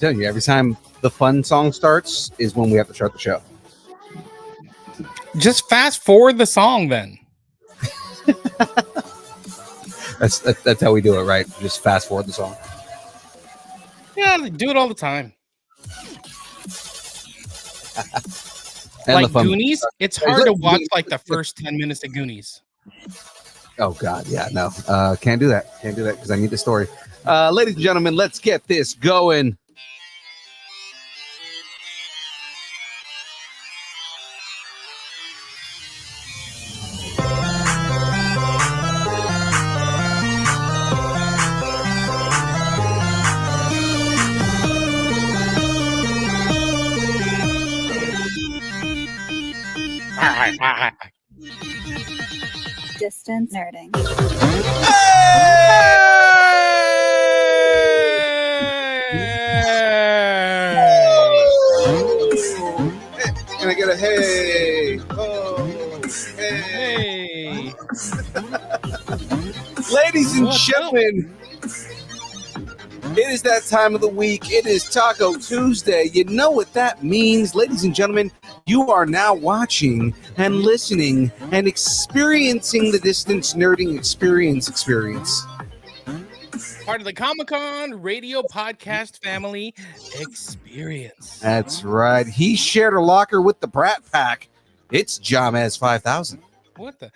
telling you, every time the fun song starts is when we have to start the show. Just fast forward the song then. That's how we do it, right? Just fast forward the song. Yeah, they do it all the time. And like Goonies, it's hard to watch like the first 10 minutes of Goonies. Oh God, yeah, no, can't do that because I need the story. Ladies and gentlemen, let's get this going. Distance nerding. Can I get a hey? Oh, Hey. Ladies and gentlemen, it is that time of the week. It is Taco Tuesday. You know what that means, ladies and gentlemen. You are now watching and listening and experiencing the Distance Nerding experience. Part of the Comic-Con radio podcast family experience. That's right. He shared a locker with the Brat Pack. It's Jahmez 5000. What the?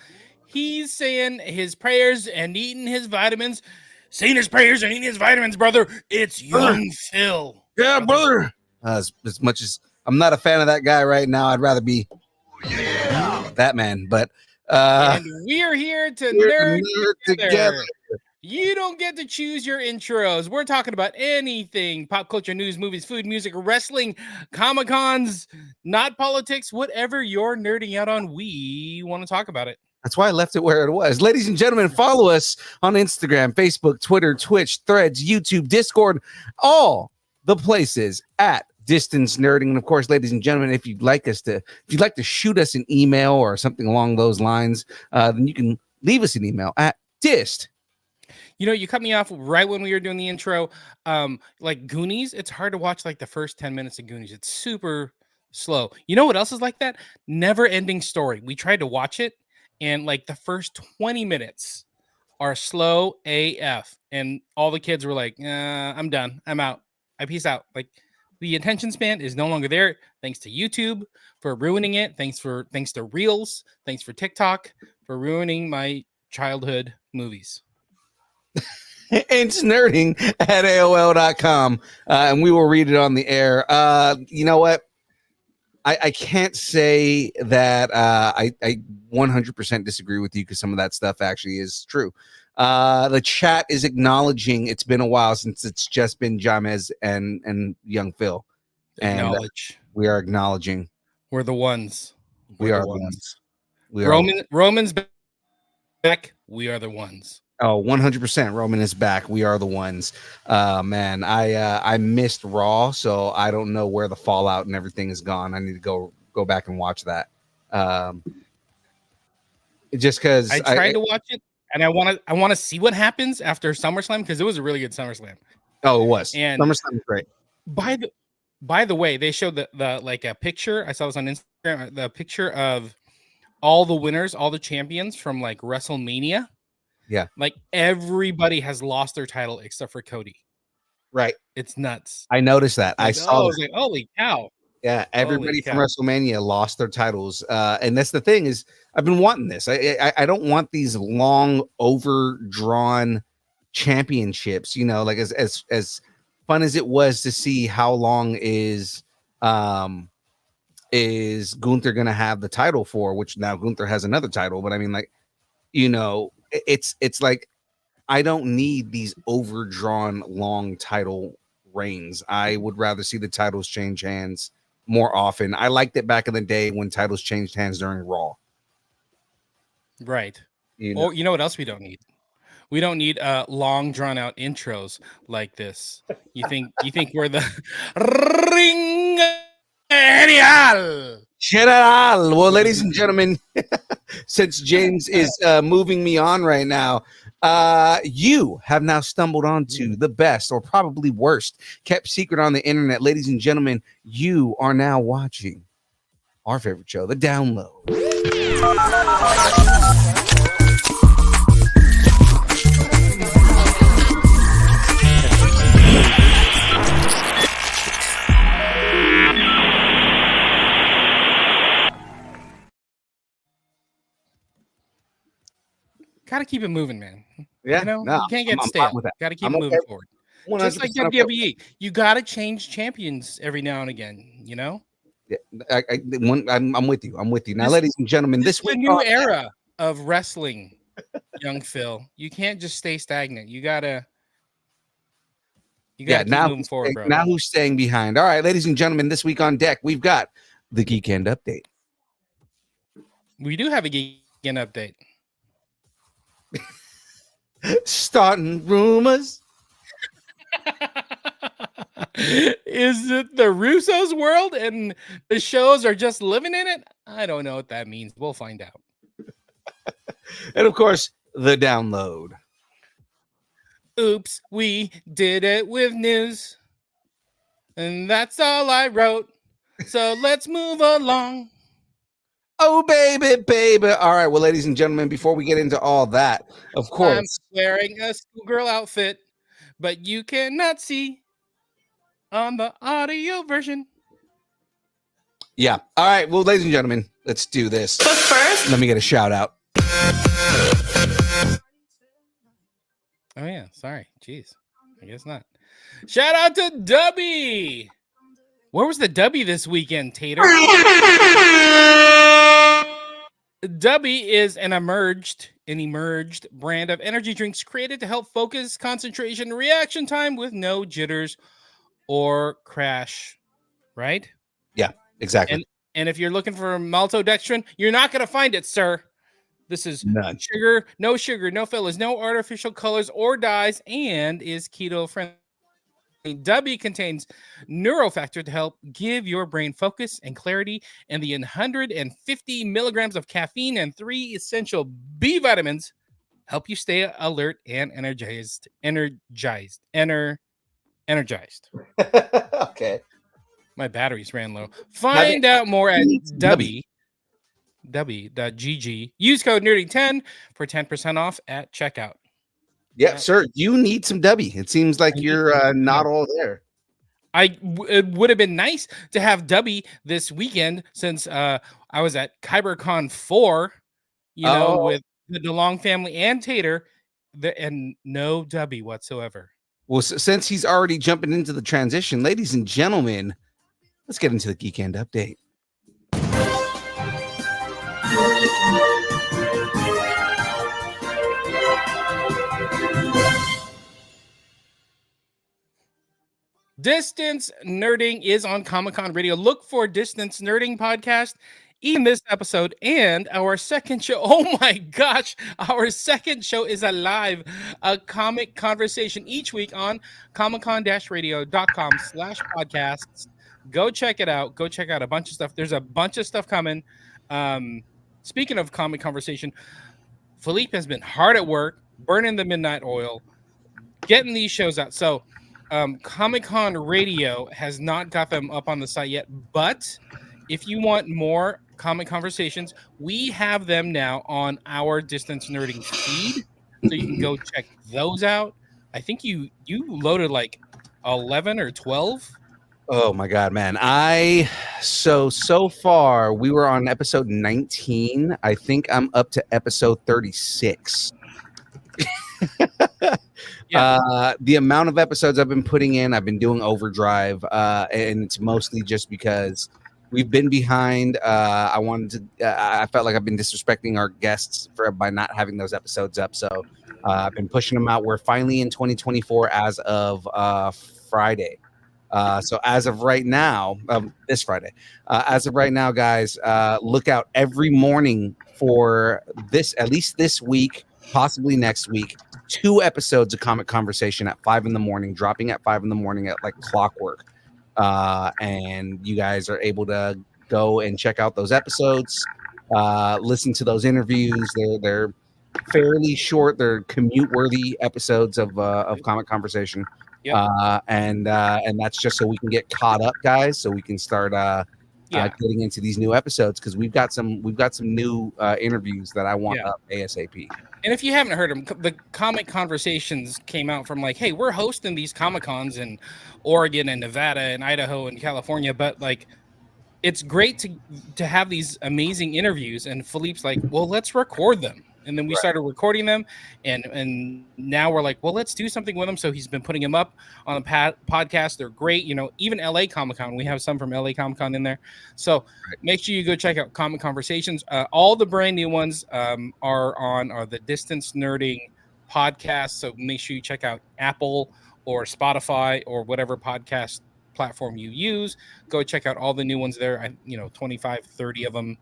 He's saying his prayers and eating his vitamins. Saying his prayers and eating his vitamins, brother. It's young Phil. Yeah, brother. As much as I'm not a fan of that guy right now, I'd rather be that man. But and we're here to nerd together. You don't get to choose your intros. We're talking about anything: pop culture, news, movies, food, music, wrestling, Comic-Cons, not politics, whatever you're nerding out on. We want to talk about it. That's why I left it where it was. Ladies and gentlemen, follow us on Instagram, Facebook, Twitter, Twitch, Threads, YouTube, Discord, all the places at Distance Nerding. And of course, ladies and gentlemen, if you'd like to shoot us an email or something along those lines, then you can leave us an email at dist. You know, you cut me off right when we were doing the intro. Like Goonies, it's hard to watch like the first 10 minutes of Goonies. It's super slow. You know what else is like that? Never Ending Story. We tried to watch it, and like the first 20 minutes are slow AF. And all the kids were like, I'm done. I'm out. I peace out. Like the attention span is no longer there. Thanks to YouTube for ruining it. Thanks to Reels. Thanks for TikTok for ruining my childhood movies. It's nerding at AOL.com, and we will read it on the air. You know what? I can't say that I 100% disagree with you because some of that stuff actually is true. The chat is acknowledging it's been a while since it's just been Jahmez and young Phil. And we are acknowledging. We're the ones. We are the ones. Roman's back. We are the ones. Oh, 100%. Roman is back. We are the ones. Man, I missed Raw, so I don't know where the fallout and everything is gone. I need to go back and watch that. Just because I tried to watch it, and I want to see what happens after SummerSlam because it was a really good SummerSlam. Oh, it was. And SummerSlam was great. By the way, they showed the like a picture. I saw this on Instagram. The picture of all the winners, all the champions from like WrestleMania. Yeah. Like everybody has lost their title except for Cody. Right. It's nuts. I noticed that. I saw I was like, holy cow. Yeah, everybody from WrestleMania lost their titles. And that's the thing is I've been wanting this. I don't want these long overdrawn championships, you know, like as fun as it was to see how long is Gunther going to have the title for, which now Gunther has another title, but I mean, like, you know, it's like I don't need these overdrawn long title reigns. I would rather see the titles change hands more often. I liked it back in the day when titles changed hands during Raw. Right. You know? Or you know what else we don't need? We don't need long drawn out intros like this. You think we're the Ring Genial? General. Well, ladies and gentlemen, since James is moving me on right now, You have now stumbled onto the best or probably worst kept secret on the internet. Ladies and gentlemen, you are now watching our favorite show, The Download. Gotta keep it moving, man. Yeah, you know, no, you can't get I'm stale. fine with that. Gotta keep I'm it moving okay. forward. 100% Just like okay. WWE, you gotta change champions every now and again. You know, Yeah, I'm with you. I'm with you. Now, This- ladies and gentlemen, this this is a week new on- era of wrestling, young Phil. You can't just stay stagnant. You gotta keep moving forward, bro. Now who's staying behind? All right, ladies and gentlemen, this week on deck, we've got the Geek End Update. We do have a Geek End update. Starting rumors. Is it the Russo's world and the shows are just living in it? I don't know what that means. We'll find out. And of course, the download. Oops, we did it with news. And that's all I wrote. So let's move along. Oh, baby, baby. All right. Well, ladies and gentlemen, before we get into all that, of I'm course, wearing a schoolgirl outfit, but you cannot see on the audio version. yeah. All right. Well, ladies and gentlemen, let's do this. But first, Let me get a shout out. Oh, yeah. Sorry. Jeez. I guess not. Shout out to Dubby. Where was the Dubby this weekend, Tater? Dubby is an emerged brand of energy drinks created to help focus, concentration, reaction time with no jitters or crash. Right? Exactly. And if you're looking for maltodextrin, you're not going to find it, sir. This is None. sugar, no fillers, no artificial colors or dyes, and is keto friendly. Dubby contains neurofactor to help give your brain focus and clarity, and the 150 milligrams of caffeine and 3 essential B vitamins help you stay alert and energized. Okay. My batteries ran low. Find out more at Dubby.gg. Use code nerdy10 for 10% off at checkout. Yeah, sir. You need some Dubby. It seems like you're not all there. It would have been nice to have Dubby this weekend since I was at KyberCon 4, with the DeLong family and Tater, and no Dubby whatsoever. Well, since he's already jumping into the transition, ladies and gentlemen, let's get into the Geek End Update. Distance Nerding is on Comic-Con Radio. Look for Distance Nerding podcast in this episode and our second show. Oh my gosh, our second show is a comic conversation each week on comiccon-radio.com/podcasts. Go check it out. Go check out a bunch of stuff. There's a bunch of stuff coming. Speaking of comic conversation, Philippe has been hard at work, burning the midnight oil, getting these shows out. So Comic-Con Radio has not got them up on the site yet, but if you want more comic conversations, we have them now on our Distance Nerding feed, so you can go check those out. I think you loaded like 11 or 12. Oh my God, man. So far we were on episode 19. I think I'm up to episode 36. The amount of episodes I've been putting in, I've been doing overdrive, and it's mostly just because we've been behind. I felt like I've been disrespecting our guests by not having those episodes up. So I've been pushing them out. We're finally in 2024 as of Friday. So as of right now, this Friday, as of right now, guys, look out every morning for this, at least this week, possibly next week, 2 episodes of Comic Conversation at 5 a.m, dropping at 5 a.m. at like clockwork. And you guys are able to go and check out those episodes, listen to those interviews. They're fairly short. They're commute-worthy episodes of Comic Conversation. Yep. And that's just so we can get caught up, guys, so we can start getting into these new episodes, because we've got some new interviews that I want up ASAP. And if you haven't heard them, the Comic Conversations came out from like, hey, we're hosting these Comic-Cons in Oregon and Nevada and Idaho and California, but like, it's great to have these amazing interviews. And Philippe's like, well, let's record them. And then we started recording them, and now we're like, well, let's do something with them. So he's been putting them up on the podcast. They're great. You know, even LA Comic-Con, we have some from LA Comic-Con in there. So make sure you go check out Comic Conversations. All the brand new ones are the Distance Nerding podcast. So make sure you check out Apple or Spotify or whatever podcast platform you use. Go check out all the new ones there. 25, 30 of them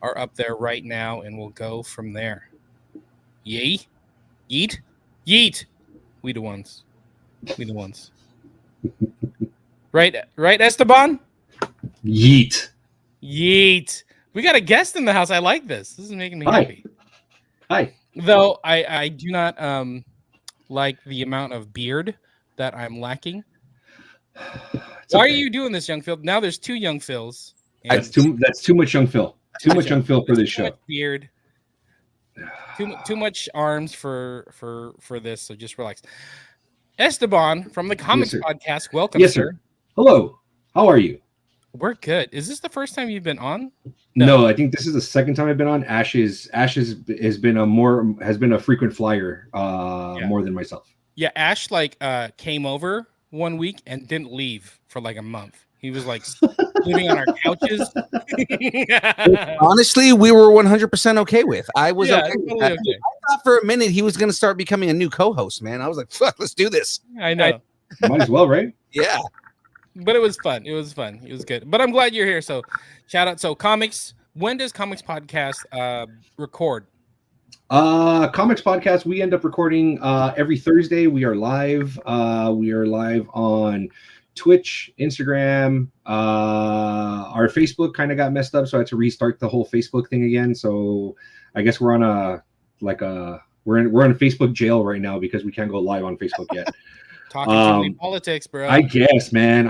are up there right now, and we'll go from there. Yay? Yeet? Yeet! We the ones. Right, Esteban? Yeet. Yeet. We got a guest in the house. I like this. This is making me happy. Hi. Though I do not like the amount of beard that I'm lacking. Why are you doing this, young Phil? Now there's two young Phils. That's too much young Phil. Too much young Phil for this show. Much beard. Too much arms for this. So just relax. Esteban from the Comix Podcast. Welcome, yes, sir. Hello. How are you? We're good. Is this the first time you've been on? No, I think this is the second time I've been on. Ash has been a frequent flyer more than myself. Yeah, Ash came over one week and didn't leave for like a month. He was like living on our couches. Honestly, we were 100% okay with. I was okay. Totally okay. I thought for a minute he was going to start becoming a new co-host, man. I was like, fuck, let's do this. I know. Might as well, right? Yeah. But it was fun. It was good. But I'm glad you're here. So shout out. So Comics, when does Comix Podcast record? Comix Podcast, we end up recording every Thursday. We are live. We are live on Twitch, Instagram, our Facebook kind of got messed up, so I had to restart the whole Facebook thing again. So I guess we're on we're in Facebook jail right now because we can't go live on Facebook yet. Talking politics, bro. I guess, man.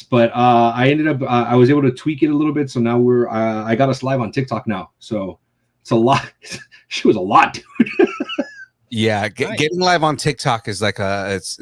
But I ended up I was able to tweak it a little bit, so now I got us live on TikTok now. So it's a lot. She was a lot, dude. Yeah, getting live on TikTok is like it's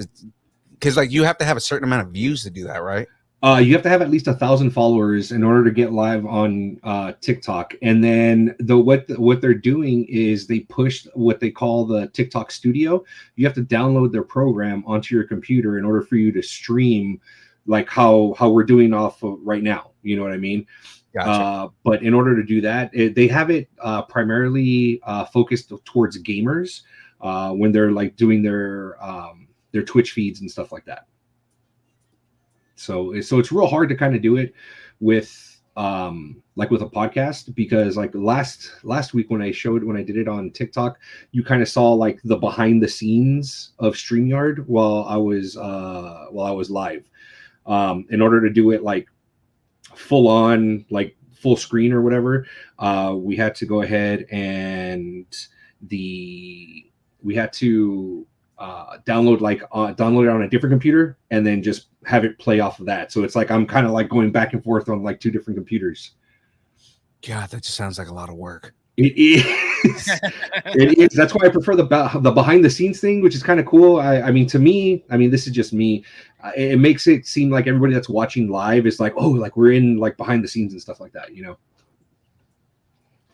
because like you have to have a certain amount of views to do that, right? You have to have at least 1,000 followers in order to get live on TikTok. And then what they're doing is they push what they call the TikTok Studio. You have to download their program onto your computer in order for you to stream, like how we're doing off of right now. You know what I mean? Gotcha. But in order to do that, they have it primarily focused towards gamers when they're like doing their Twitch feeds and stuff like that. So it's real hard to kind of do it with like with a podcast, because like last week when I did it on TikTok, you kind of saw like the behind the scenes of StreamYard while I was live. In order to do it like full on, like full screen or whatever, we had to go ahead and we had to download it on a different computer and then just have it play off of that. So it's like I'm kind of like going back and forth on like two different computers. God, that just sounds like a lot of work. It is. It is. That's why I prefer the behind the scenes thing, which is kind of cool. I mean, to me, this is just me. It makes it seem like everybody that's watching live is like, oh, like we're in like behind the scenes and stuff like that, you know?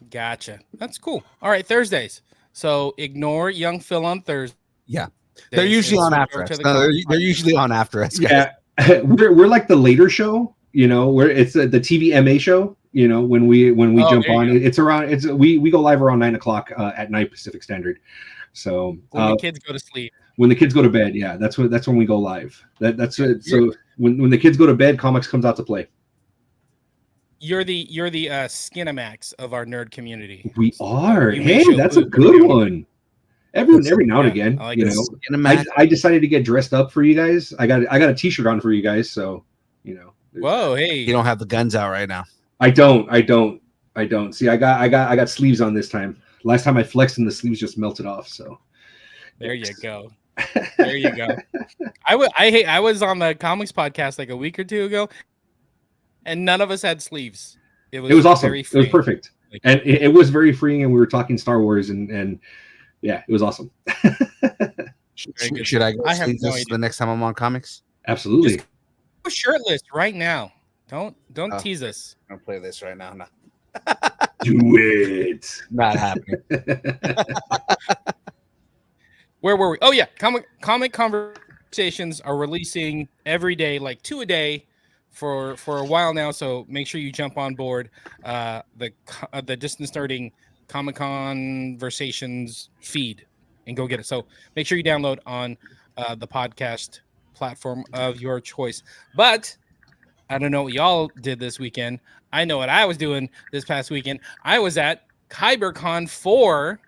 Gotcha. That's cool. All right, Thursdays. So ignore Young Phil on Thursday. Yeah. They're usually on after us. No, they're usually on after us. Guys. Yeah. we're like the later show, you know, where it's the TVMA show, you know, when we jump on. We go live around 9:00 at night Pacific Standard. So when the kids go to sleep. When the kids go to bed, yeah, that's when we go live. That's it. So when the kids go to bed, Comix comes out to play. You're the Skinamax of our nerd community. We are. Hey, that's a good one. Every now and again, like, you know, I decided to get dressed up for you guys. I got a t-shirt on for you guys, so you know. Whoa, hey! You don't have the guns out right now. I don't. See, I got sleeves on this time. last time I flexed and the sleeves just melted off. So there you go. There you go. I was on the Comix Podcast like a week or two ago, and none of us had sleeves. It was awesome. It was perfect, and it was very freeing. And we were talking Star Wars, and yeah, it was awesome. Should I go see this the next time I'm on Comix? Absolutely. Just go shirtless right now. Don't tease us. I'll play this right now. No. Do it. Not happening. Where were we? Oh yeah, comic conversations are releasing every day, like 2 a day, for a while now. So make sure you jump on board the Distance Nerding Comic Conversations feed and go get it. So make sure you download on the podcast platform of your choice. But I don't know what y'all did this weekend. I know what I was doing this past weekend. I was at KyberCon 4.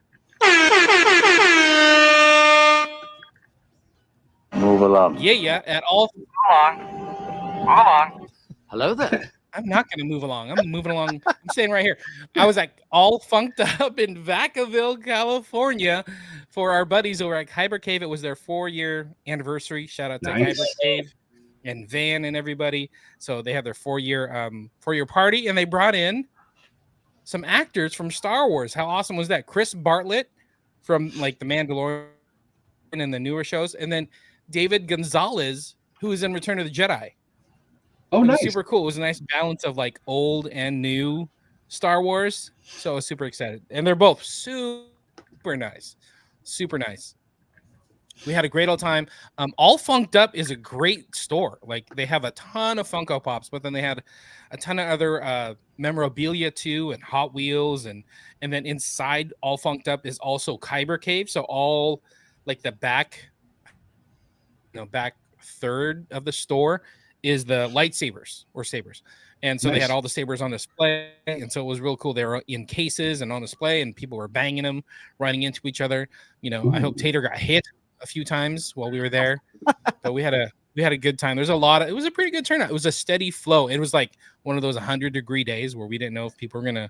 Move along. Yeah. At all. Hold on. Hello there. I'm not going to move along. I'm moving along. I'm staying right here. I was like all funked up in Vacaville, California, for our buddies over at Kyber Cave. It was their 4-year anniversary. Shout out to Kyber Cave and Van and everybody. So they had their 4-year party, and they brought in some actors from Star Wars. How awesome was that? Chris Bartlett from like The Mandalorian and the newer shows, and then David Gonzalez, who is in Return of the Jedi. Oh, nice. Super cool. It was a nice balance of like old and new Star Wars. So I was super excited. And they're both super nice. Super nice. We had a great old time. All Funked Up is a great store. Like they have a ton of Funko Pops, but then they had a ton of other memorabilia too, and Hot Wheels, and then inside All Funked Up is also Kyber Cave. So all like the back third of the store is the lightsabers or sabers. And so they had all the sabers on display. And so it was real cool. They were in cases and on display, and people were banging them, running into each other. You know, I hope Tater got hit a few times while we were there, but we had a good time. There's it was a pretty good turnout. It was a steady flow. It was like one of those 100-degree days where we didn't know if people were going to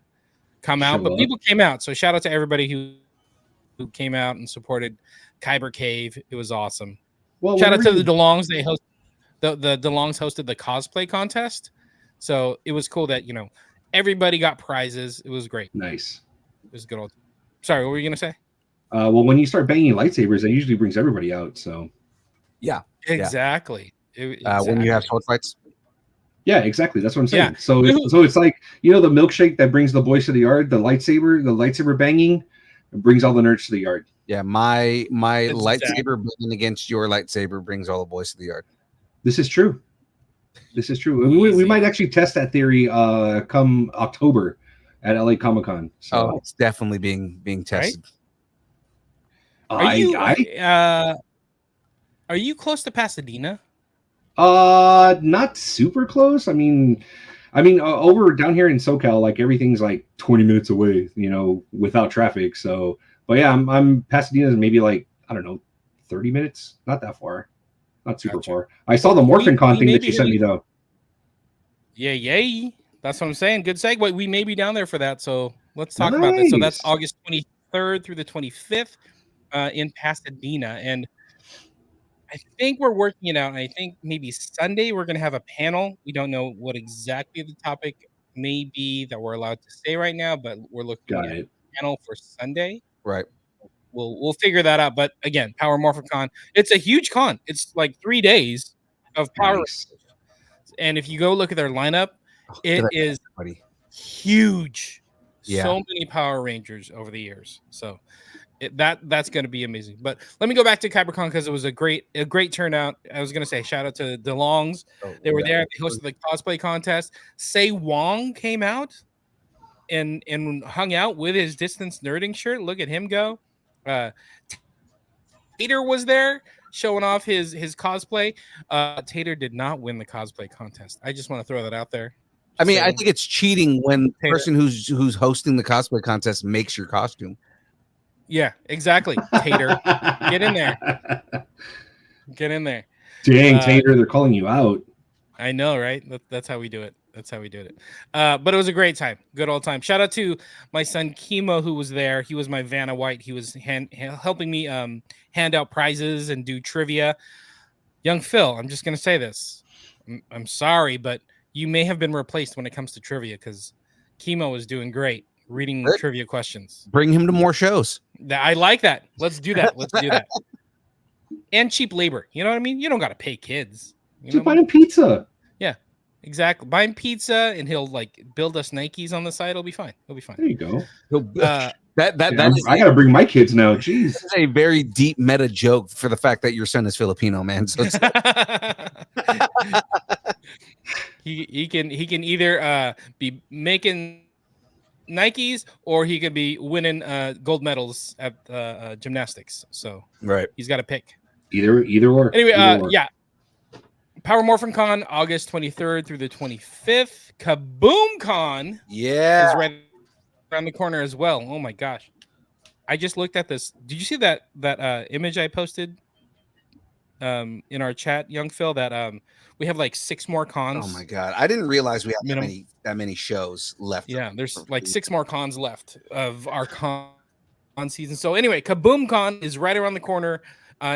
come out, but people came out. So shout out to everybody who came out and supported Kyber Cave. It was awesome. Well, shout out to the DeLongs. They host the DeLongs hosted the cosplay contest. So it was cool that, everybody got prizes. It was great. Nice. It was good. Sorry, what were you going to say? Well, when you start banging lightsabers, that usually brings everybody out. So, yeah, exactly. When you have sword fights. Yeah, exactly. That's what I'm saying. Yeah. So it's like the milkshake that brings the boys to the yard. The lightsaber banging, brings all the nerds to the yard. Yeah, my lightsaber banging against your lightsaber brings all the boys to the yard. This is true. We might actually test that theory come October at LA Comic-Con. So. It's definitely being tested. Right? Are you close to Pasadena? Not super close. I mean, over down here in SoCal, like everything's like 20 minutes away, without traffic. So, but yeah, I'm Pasadena's maybe like, I don't know, 30 minutes. Not that far. Not super far. I saw the Morphin Con thing that you sent me though. Yay. That's what I'm saying. Good segue. We may be down there for that. So let's talk about that. So that's August 23rd through the 25th in Pasadena. And I think we're working it out. I think maybe Sunday we're going to have a panel. We don't know what exactly the topic may be that we're allowed to say right now, but we're looking at a panel for Sunday. Right. We'll figure that out. But again, Power Morphin Con, it's a huge con. It's like 3 days of Power Rangers. And if you go look at their lineup, it is huge. Yeah. So many Power Rangers over the years. So that's going to be amazing. But let me go back to KyberCon because it was a great turnout. I was going to say shout out to DeLongs. They were there. They hosted the cosplay contest. Say Wong came out and hung out with his Distance Nerding shirt. Look at him go. Tater was there showing off his cosplay. Tater did not win the cosplay contest. I just want to throw that out there. I mean, I think it's cheating when the person who's hosting the cosplay contest makes your costume. Yeah, exactly. Tater, get in there. Get in there. Dang, Tater, they're calling you out. I know, right? That's how we do it. That's how we did it. But it was a great time. Good old time. Shout out to my son Chemo, who was there. He was my Vanna White. He was helping me hand out prizes and do trivia. Young Phil, I'm just going to say this. I'm sorry, but you may have been replaced when it comes to trivia because Chemo was doing great reading trivia questions. Bring him to more shows. I like that. Let's do that. Let's do that. And cheap labor. You know what I mean? You don't got to pay kids. Just buy him pizza. Yeah, exactly. Buy him pizza and he'll like build us Nikes on the side. It'll be fine. It'll be fine. There you go. I got to bring my kids now. Jeez. This is a very deep meta joke for the fact that your son is Filipino, man. So he can either be making Nikes or he could be winning gold medals at gymnastics. So right, he's got to pick either or. Anyway, either or. Yeah. Power Morphin Con, August 23rd through the 25th. Kaboom Con, is right around the corner as well. Oh my gosh, I just looked at this. Did you see that image I posted in our chat, Young Phil? That we have like 6 more cons. Oh my god, I didn't realize we had that many shows left. Yeah, there's like 6 more cons left of our con season. So anyway, Kaboom Con is right around the corner.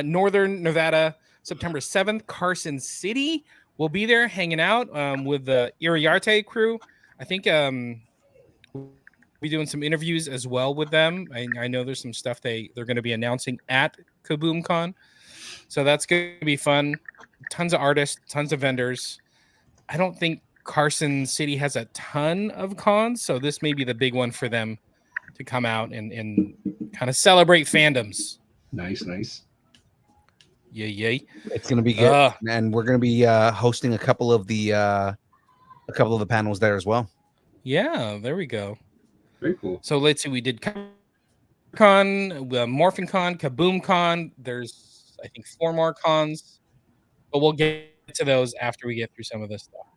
Northern Nevada, September 7th. Carson City will be there hanging out with the Iriarte crew. I think we'll be doing some interviews as well with them. I know there's some stuff they're going to be announcing at Kaboom Con. So that's going to be fun. Tons of artists, tons of vendors. I don't think Carson City has a ton of cons, so this may be the big one for them to come out and kind of celebrate fandoms. Nice. Yay. It's gonna be good, and we're gonna be hosting a couple of the panels there as well. Yeah, there we go. Very cool. So let's see, we did Con, Morphin Con, Kaboom Con. There's I think 4 more cons, but we'll get to those after we get through some of this stuff.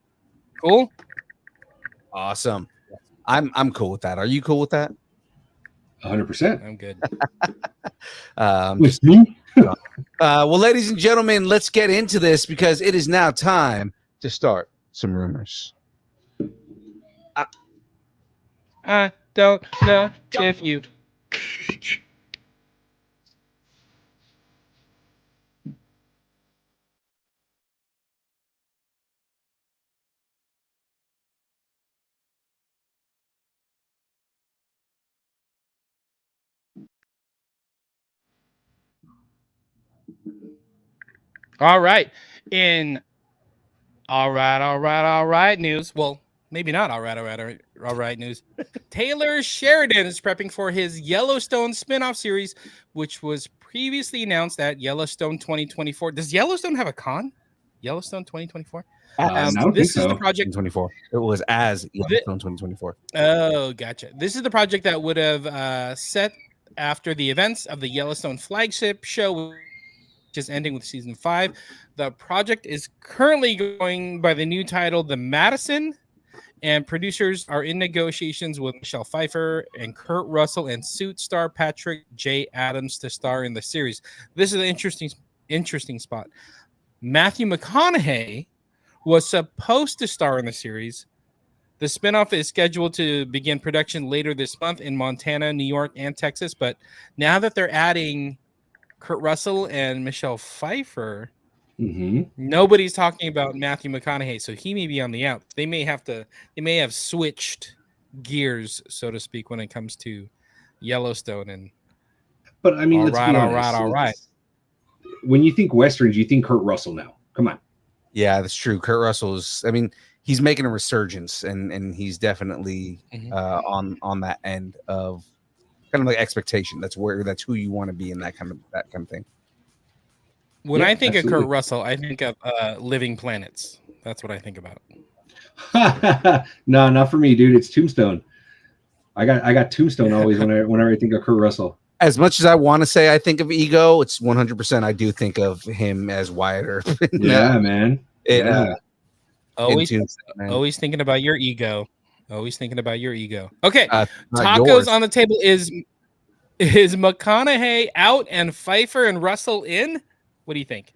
Cool. Awesome. I'm cool with that. Are you cool with that? 100%. I'm good. With me? Well, ladies and gentlemen, let's get into this because it is now time to start some rumors. I don't know if you. All right. All right news. Well, maybe not all right news. Taylor Sheridan is prepping for his Yellowstone spinoff series, which was previously announced at Yellowstone 2024. Does Yellowstone have a con? Yellowstone 2024? This is the project 2024. It was as Yellowstone 2024. Oh, gotcha. This is the project that would have set after the events of the Yellowstone flagship show, which is ending with season 5. The project is currently going by the new title, The Madison, and producers are in negotiations with Michelle Pfeiffer and Kurt Russell and Suit star Patrick J. Adams to star in the series. This is an interesting spot. Matthew McConaughey was supposed to star in the series. The spinoff is scheduled to begin production later this month in Montana, New York, and Texas. But now that they're adding Kurt Russell and Michelle Pfeiffer, nobody's talking about Matthew McConaughey, so he may be on the out. They may have switched gears, so to speak, when it comes to Yellowstone. But I mean, all right. When you think westerns, you think Kurt Russell now. Come on. Yeah, that's true. Kurt Russell's. I mean, he's making a resurgence, and he's definitely on that end of kind of like expectation. That's who you want to be in that kind of thing. When I think of Kurt Russell, I think of Living Planets. That's what I think about. No, not for me, dude. It's Tombstone. I got Tombstone always whenever I think of Kurt Russell. As much as I want to say I think of Ego, it's 100% I do think of him as Wyatt Earp. Man. Always thinking about your ego. Always thinking about your ego. Okay. Tacos yours. on the table. Is McConaughey out and Pfeiffer and Russell in? What do you think?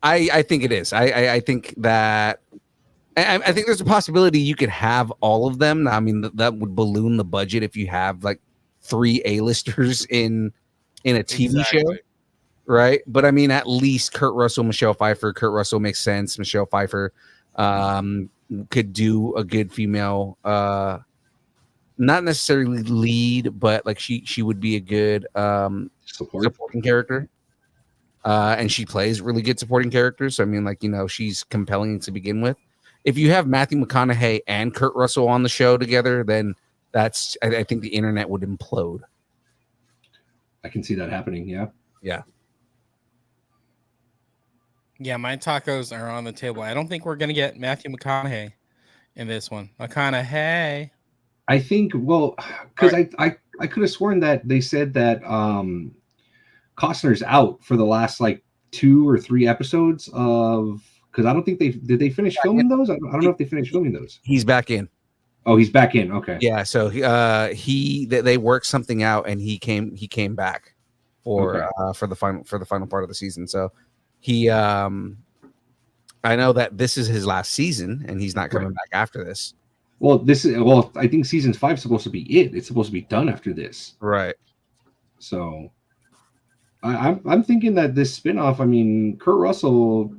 I think it is. I think that I think there's a possibility you could have all of them. I mean, that would balloon the budget if you have like 3 A-listers in a TV show, right? But I mean, at least Kurt Russell, Michelle Pfeiffer. Kurt Russell makes sense. Michelle Pfeiffer could do a good female, not necessarily lead, but like she would be a good supporting character. And she plays really good supporting characters. So I mean, like, you know, she's compelling to begin with. If you have Matthew McConaughey and Kurt Russell on the show together, then that's I think the internet would implode. I can see that happening. Yeah. Yeah. Yeah, my tacos are on the table. I don't think we're gonna get Matthew McConaughey in this one. McConaughey. I think, well, because I could have sworn that they said that Costner's out for the last like 2 or 3 episodes of, because I don't think did they finish filming those? I don't know if they finished filming those. He's back in. Oh, he's back in. Okay. Yeah. So they worked something out, and he came back for the final part of the season. So he I know that this is his last season, and he's not coming back after this. Well, I think season 5 is supposed to be it. It's supposed to be done after this. Right. So I'm thinking that this spinoff, I mean, Kurt Russell,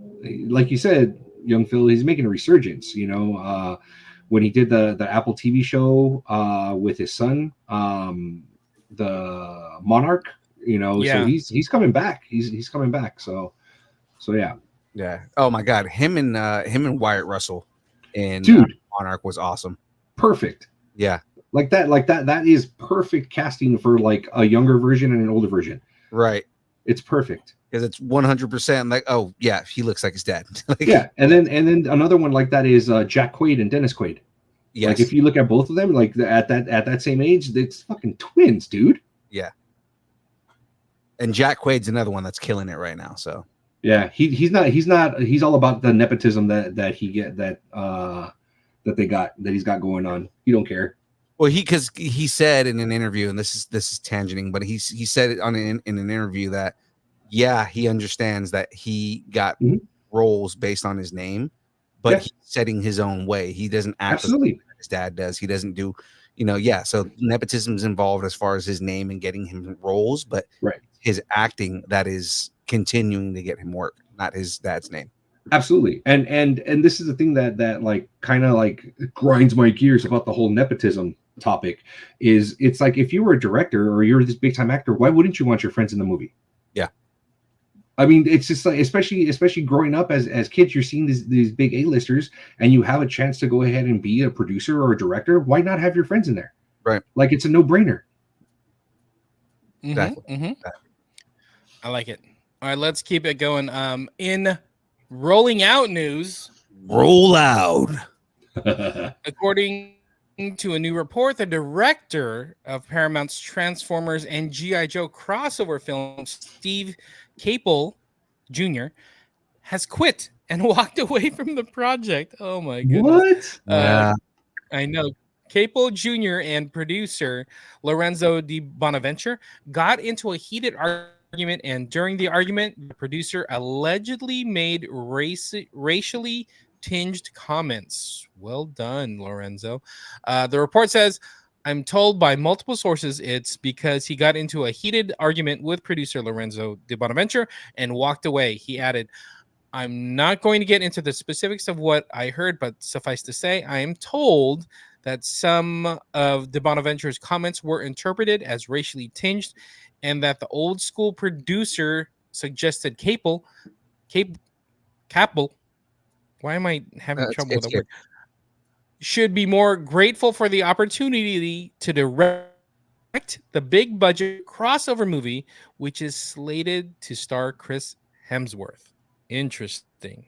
like you said, young Phil, he's making a resurgence, you know, when he did the Apple TV show with his son, the Monarch, you know, so he's coming back. He's coming back. So yeah. Yeah. Oh my God. Him and Wyatt Russell in Monarch was awesome. Perfect. Yeah. Like that is perfect casting for like a younger version and an older version. Right. It's perfect. Because it's 100% like, oh yeah, he looks like his dad. Like, yeah, and then another one like that is Jack Quaid and Dennis Quaid. Yes. Like if you look at both of them, like at that same age, it's fucking twins, dude. Yeah. And Jack Quaid's another one that's killing it right now. So yeah, he's all about the nepotism that he's got going on. He don't care. Well, because he said in an interview, and this is tangenting, but he said it in an interview that he understands that he got roles based on his name, but he's setting his own way. He doesn't act like his dad does. He doesn't do, you know, so nepotism's involved as far as his name and getting him roles, but his acting that is continuing to get him work, not his dad's name. Absolutely. And this is the thing that like kind of like grinds my gears about the whole nepotism topic is it's like, if you were a director or you're this big time actor, why wouldn't you want your friends in the movie? Yeah. I mean, it's just like, especially growing up as kids, you're seeing these big A-listers and you have a chance to go ahead and be a producer or a director. Why not have your friends in there? Right. Like it's a no-brainer. Exactly. Mm-hmm. I like it. All right, let's keep it going. In rolling out news. Roll out. According to a new report, the director of Paramount's Transformers and G.I. Joe crossover film, Steve Campbell Jr., has quit and walked away from the project. Oh my goodness. What? I know. Campbell Jr. and producer Lorenzo Di Bonaventure got into a heated argument, and during the argument, the producer allegedly made racially tinged comments. Well done, Lorenzo. The report says, I'm told by multiple sources it's because he got into a heated argument with producer Lorenzo Di Bonaventure and walked away. He added, I'm not going to get into the specifics of what I heard, but suffice to say, I am told that some of Di Bonaventure's comments were interpreted as racially tinged, and that the old school producer suggested Campbell. Why am I having trouble with the word? Should be more grateful for the opportunity to direct the big budget crossover movie, which is slated to star Chris Hemsworth. Interesting.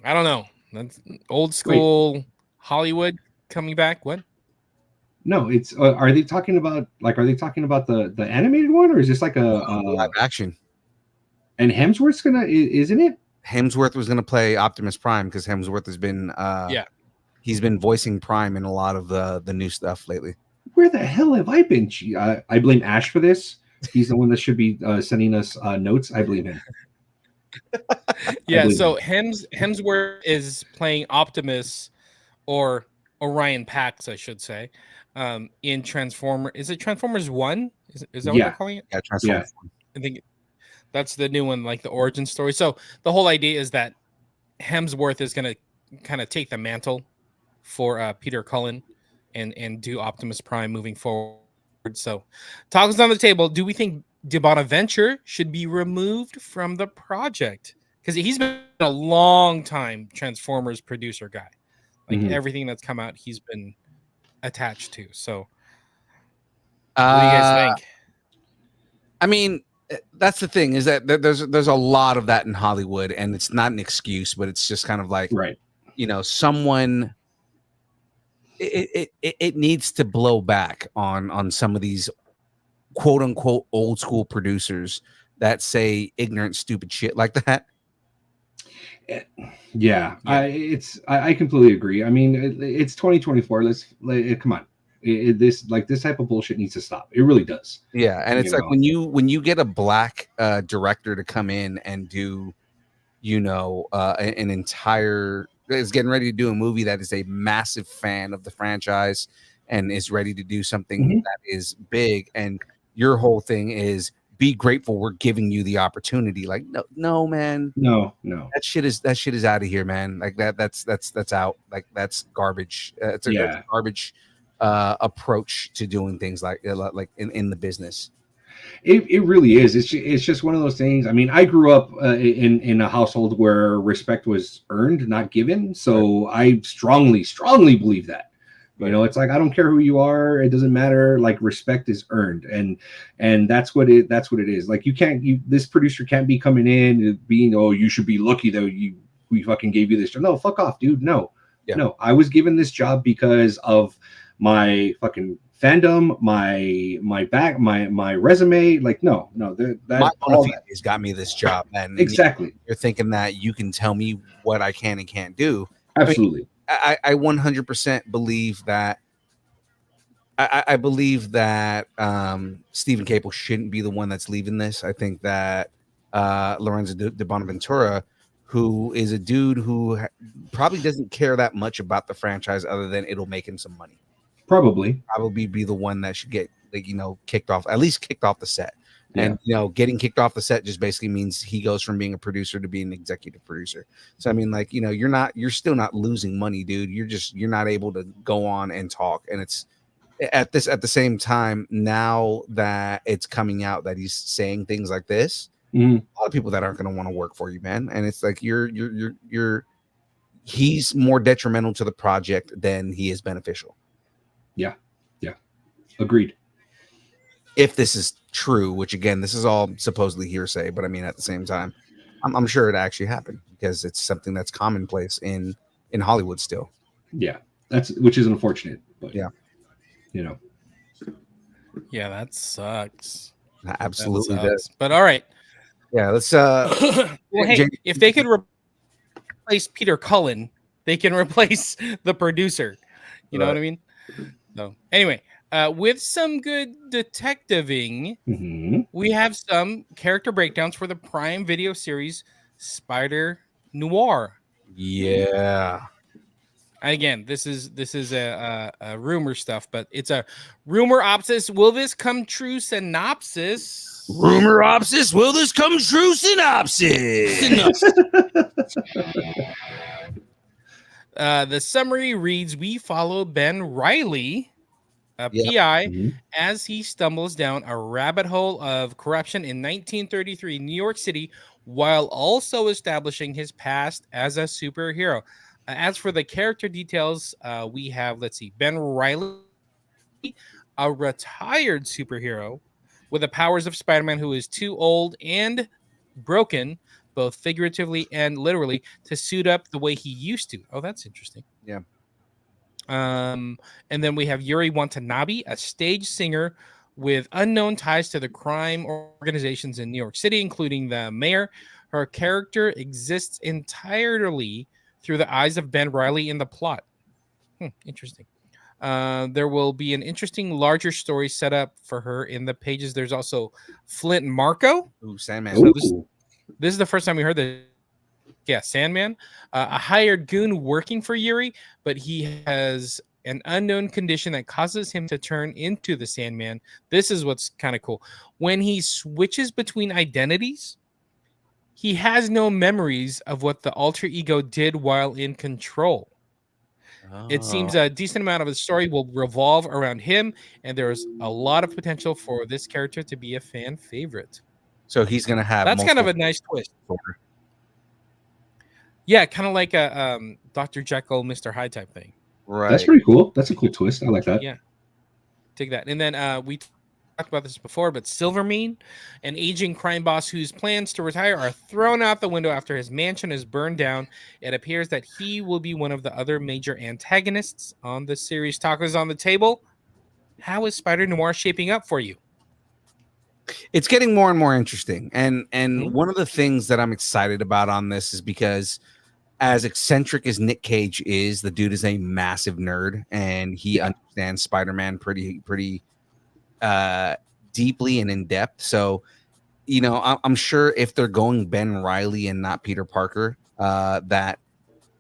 I don't know. That's old school Hollywood coming back. What? No, it's are they talking about the animated one, or is this like a live action? And Hemsworth's isn't it? Hemsworth was gonna play Optimus Prime because Hemsworth has been he's been voicing Prime in a lot of the new stuff lately. Where the hell have I been? I blame Ash for this. He's the one that should be sending us notes. I blame him. Yeah, so Hemsworth is playing Optimus, or Orion Pax, I should say, in Transformer. Is it Transformers 1? Is that what they're calling it? Yeah, Transformers. I think that's the new one, like the origin story. So the whole idea is that Hemsworth is going to kind of take the mantle for Peter Cullen and do Optimus Prime moving forward. So talk is on the table. Do we think Bonaventure should be removed from the project? Because he's been a long time Transformers producer guy. Like everything that's come out, he's been attached to. So what do you guys think? I mean, that's the thing, is that there's a lot of that in Hollywood, and it's not an excuse, but it's just kind of like, right, you know, someone it needs to blow back on some of these quote unquote old school producers that say ignorant, stupid shit like that. Yeah. I completely agree. I mean, it's 2024. Come on. This type of bullshit needs to stop. It really does. Yeah, and it's like when you get a black director to come in and do, you know, an entire is getting ready to do a movie that is a massive fan of the franchise and is ready to do something that is big, and your whole thing is be grateful we're giving you the opportunity. Like, no, man, no, that shit is out of here, man. Like that's out. Like that's garbage. It's a garbage approach to doing things like in the business. It really is. It's just one of those things. I mean, I grew up in a household where respect was earned, not given. So I strongly believe that. You know, it's like, I don't care who you are. It doesn't matter. Like, respect is earned. And that's what it is. Like, this producer can't be coming in being, oh, you should be lucky that we fucking gave you this job. No, fuck off, dude. No, I was given this job because of my fucking fandom, my resume. Like, no, that my all has got me this job, and exactly. You're thinking that you can tell me what I can and can't do. Absolutely. I 100% believe that. I believe that Stephen Caple shouldn't be the one that's leaving this. I think that Lorenzo de Bonaventura, who is a dude who probably doesn't care that much about the franchise other than it'll make him some money. Probably be the one that should get, like, you know, kicked off the set. And, you know, getting kicked off the set just basically means he goes from being a producer to being an executive producer. So, I mean, like, you know, you're still not losing money, dude. You're not able to go on and talk. And it's at the same time, now that it's coming out that he's saying things like this, a lot of people that aren't going to want to work for you, man. And it's like, he's more detrimental to the project than he is beneficial. Yeah. Agreed. If this is true, which again, this is all supposedly hearsay, but I mean, at the same time, I'm sure it actually happened because it's something that's commonplace in Hollywood still. Yeah, which is unfortunate, but yeah, you know, yeah, that sucks. That absolutely does. But all right, yeah, let's. Well, hey, if they could replace Peter Cullen, they can replace the producer. You know what I mean? So anyway. With some good detectiving, we have some character breakdowns for the Prime Video series Spider Noir. Yeah. Again, this is a rumor stuff, but it's a rumor opsis. Will this come true synopsis? Rumor opsis. Will this come true synopsis? The summary reads: we follow Ben Reilly, a PI, as he stumbles down a rabbit hole of corruption in 1933 New York City, while also establishing his past as a superhero. As for the character details, we have, Ben Reilly, a retired superhero with the powers of Spider-Man, who is too old and broken, both figuratively and literally, to suit up the way he used to. Oh, that's interesting. Yeah. And then we have Yuri Watanabe, a stage singer with unknown ties to the crime organizations in New York City, including the mayor. Her character exists entirely through the eyes of Ben Reilly in the plot. Interesting. There will be an interesting larger story set up for her in the pages. There's also Flint Marco. Ooh, Sandman. So this is the first time we heard this. Sandman, a hired goon working for Yuri, but he has an unknown condition that causes him to turn into the Sandman. This is what's kind of cool. When he switches between identities, he has no memories of what the alter ego did while in control. It seems a decent amount of the story will revolve around him, and there's a lot of potential for this character to be a fan favorite. So he's going to have That's kind of a nice twist. Yeah, kind of like a Dr. Jekyll, Mr. Hyde type thing. Right. That's pretty cool. That's a cool twist. I like that. Yeah. Take that. And then we talked about this before, but Silvermane, an aging crime boss whose plans to retire are thrown out the window after his mansion is burned down. It appears that he will be one of the other major antagonists on the series. Tacos on the table. How is Spider Noir shaping up for you? It's getting more and more interesting. And one of the things that I'm excited about on this is because as eccentric as Nick Cage is, the dude is a massive nerd and he understands Spider-Man pretty deeply and in depth. So, you know, I'm sure if they're going Ben Reilly and not Peter Parker, that,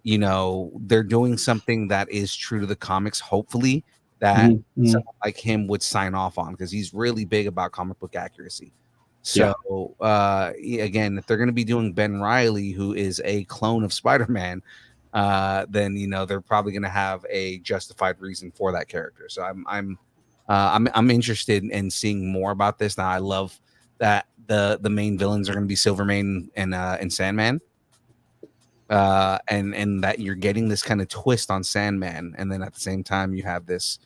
you know, they're doing something that is true to the comics, hopefully, that someone like him would sign off on, because he's really big about comic book accuracy. So again, if they're going to be doing Ben Reilly, who is a clone of Spider-Man, then, you know, they're probably going to have a justified reason for that character. So I'm interested in seeing more about this. Now, I love that the main villains are going to be Silvermane and Sandman, and that you're getting this kind of twist on Sandman, and then at the same time you have this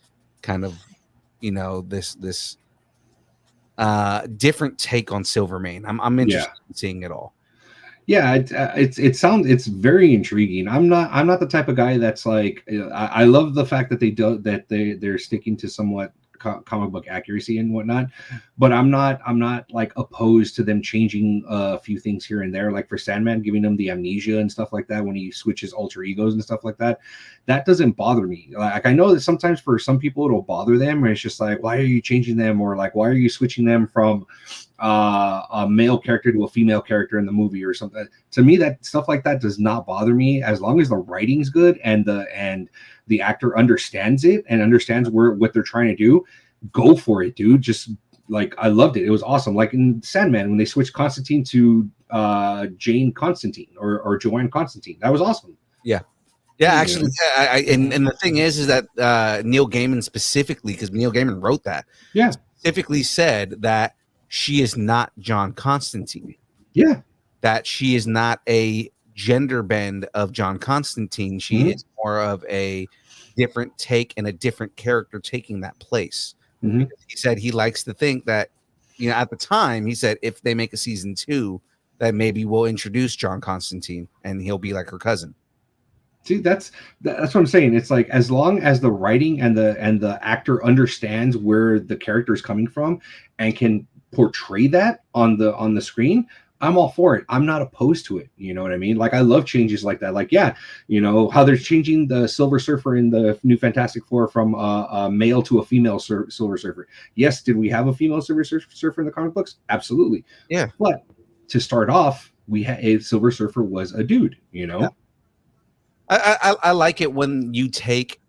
kind of, you know, this different take on Silvermane. I'm interested in seeing it all. Yeah, it's very intriguing. I'm not the type of guy that's like, I love the fact that they're sticking to somewhat comic book accuracy and whatnot, but I'm not like opposed to them changing a few things here and there, like for Sandman, giving him the amnesia and stuff like that when he switches alter egos and stuff like that. That doesn't bother me. Like, I know that sometimes for some people it'll bother them, and it's just like, why are you changing them, or like, why are you switching them from a male character to a female character in the movie or something. To me, that stuff like that does not bother me, as long as the writing's good and the actor understands it and understands what they're trying to do. Go for it, dude. Just like, I loved it. It was awesome. Like in Sandman, when they switched Constantine to Jane Constantine or Joanne Constantine, that was awesome. Yeah, actually, and the thing is that Neil Gaiman specifically, because Neil Gaiman wrote that, specifically said that she is not John Constantine. Yeah, that she is not a gender bend of John Constantine. She is more of a different take and a different character taking that place. He said he likes to think that, you know, at the time he said if they make a season 2, that maybe we'll introduce John Constantine and he'll be like her cousin. See, that's what I'm saying. It's like, as long as the writing and the actor understands where the character is coming from and can portray that on the screen, I'm all for it. I'm not opposed to it. You know what I mean? Like, I love changes like that. Like, yeah, you know, how they're changing the Silver Surfer in the new Fantastic Four from a male to a female Silver Surfer. Yes, did we have a female Silver Surfer in the comic books? Absolutely. Yeah. But to start off, we had a Silver Surfer was a dude, you know? Yeah. I like it when you take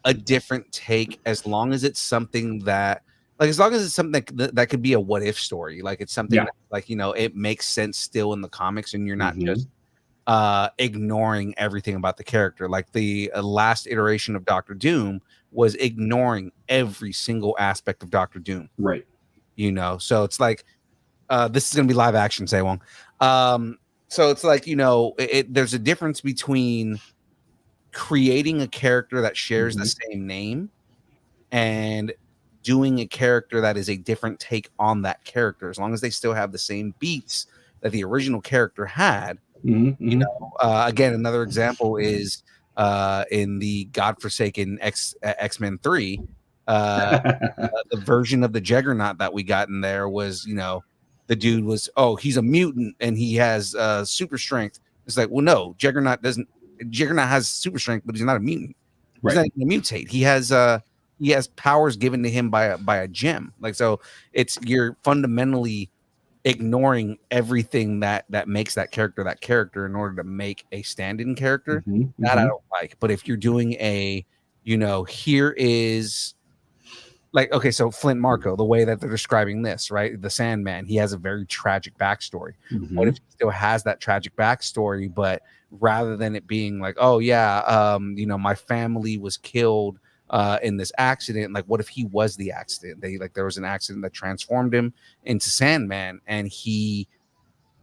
a different take, as long as it's something that, like, as long as it's something that could be a what if story, like it's something that, like, you know, it makes sense still in the comics, and you're not just ignoring everything about the character. Like the last iteration of Doctor Doom was ignoring every single aspect of Doctor Doom, right? You know, so it's like this is gonna be live action, Saewong. So it's like, you know, there's a difference between creating a character that shares the same name and doing a character that is a different take on that character, as long as they still have the same beats that the original character had. You know, again, another example is in the godforsaken X-Men 3, the version of the Juggernaut that we got in there was, you know, the dude was, oh, he's a mutant and he has super strength. It's like, well, no, Juggernaut has super strength, but he's not a mutant. He's not going to mutate. He has powers given to him by a gem. Like, so you're fundamentally ignoring everything that makes that character in order to make a stand-in character. That I don't like. But if you're doing a, here is like, okay, so Flint Marko, the way that they're describing this, right? The Sandman, he has a very tragic backstory. What if he still has that tragic backstory, but rather than it being like, oh yeah, my family was killed in this accident, like what if he was the accident? There was an accident that transformed him into Sandman, and he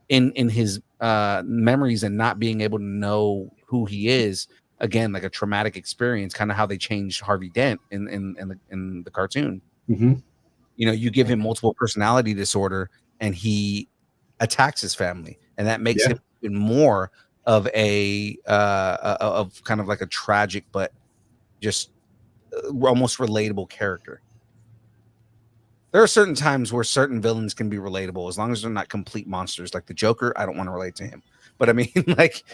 in his memories and not being able to know who he is, again, like a traumatic experience, kind of how they changed Harvey Dent in the cartoon. You give him multiple personality disorder and he attacks his family, and that makes him even more of a of kind of like a tragic but just almost relatable character. There are certain times where certain villains can be relatable as long as they're not complete monsters. Like the Joker, I don't want to relate to him, but I mean, like,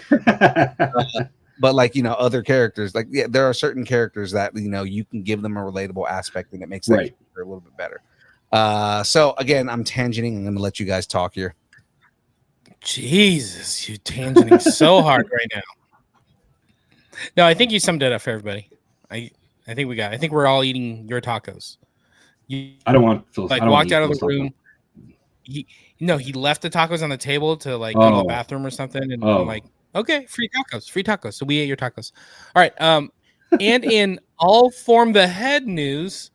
but like, other characters, like, there are certain characters that, you can give them a relatable aspect and it makes that character a little bit better. So again, I'm tangenting. I'm going to let you guys talk here. Jesus, you're tangenting so hard right now. No, I think you summed it up for everybody. I think we're all eating your tacos. I don't want Phil's. Like, walked out of the room. He left the tacos on the table to like go to the bathroom or something, and I'm like, okay, free tacos. So we ate your tacos. All right. And in all form the head news,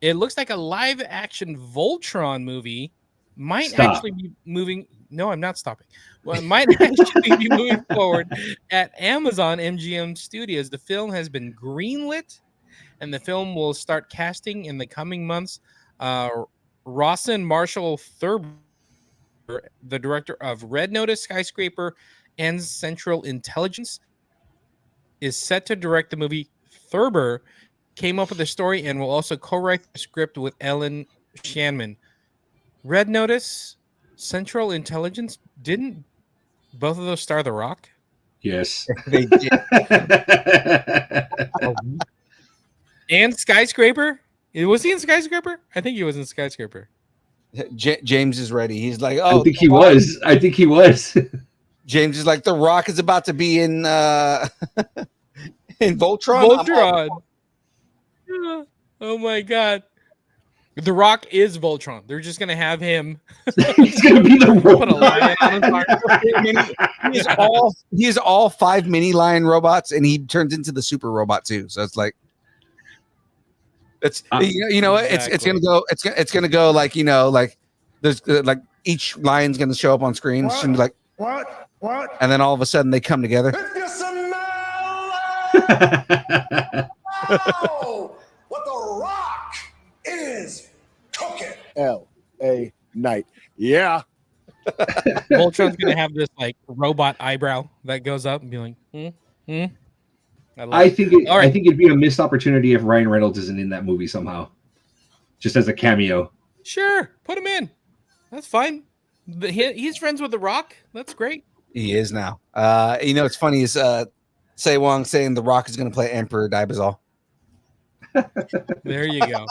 it looks like a live action Voltron movie might actually be moving. No, I'm not stopping. Well, it might actually be moving forward at Amazon MGM Studios. The film has been greenlit, and the film will start casting in the coming months. Rawson Marshall Thurber, the director of Red Notice, Skyscraper, and Central Intelligence, is set to direct the movie. Thurber came up with the story and will also co-write the script with Ellen Shanman. Red Notice, Central Intelligence, didn't both of those star The Rock? Yes. They did. And Skyscraper? Was he in Skyscraper? I think he was in Skyscraper. James is ready. He's like, I think he was. James is like, The Rock is about to be in Voltron. Voltron. Oh my God. The Rock is Voltron. They're just gonna have him. He's gonna be the put a lion on his arm. He's all 5 mini lion robots, and he turns into the super robot too. So it's like, it's it's gonna go like, like there's like each lion's gonna show up on screen. It's gonna be like what, and then all of a sudden they come together. If you smell what the Rock is cooking. L.A. Night. Yeah. Voltron's gonna have this like robot eyebrow that goes up and be like, I think it'd be a missed opportunity if Ryan Reynolds isn't in that movie somehow, just as a cameo. Sure, put him in. That's fine. He's friends with The Rock. That's great. He is now. It's funny is Say Wong saying The Rock is going to play Emperor Daibazal. There you go. All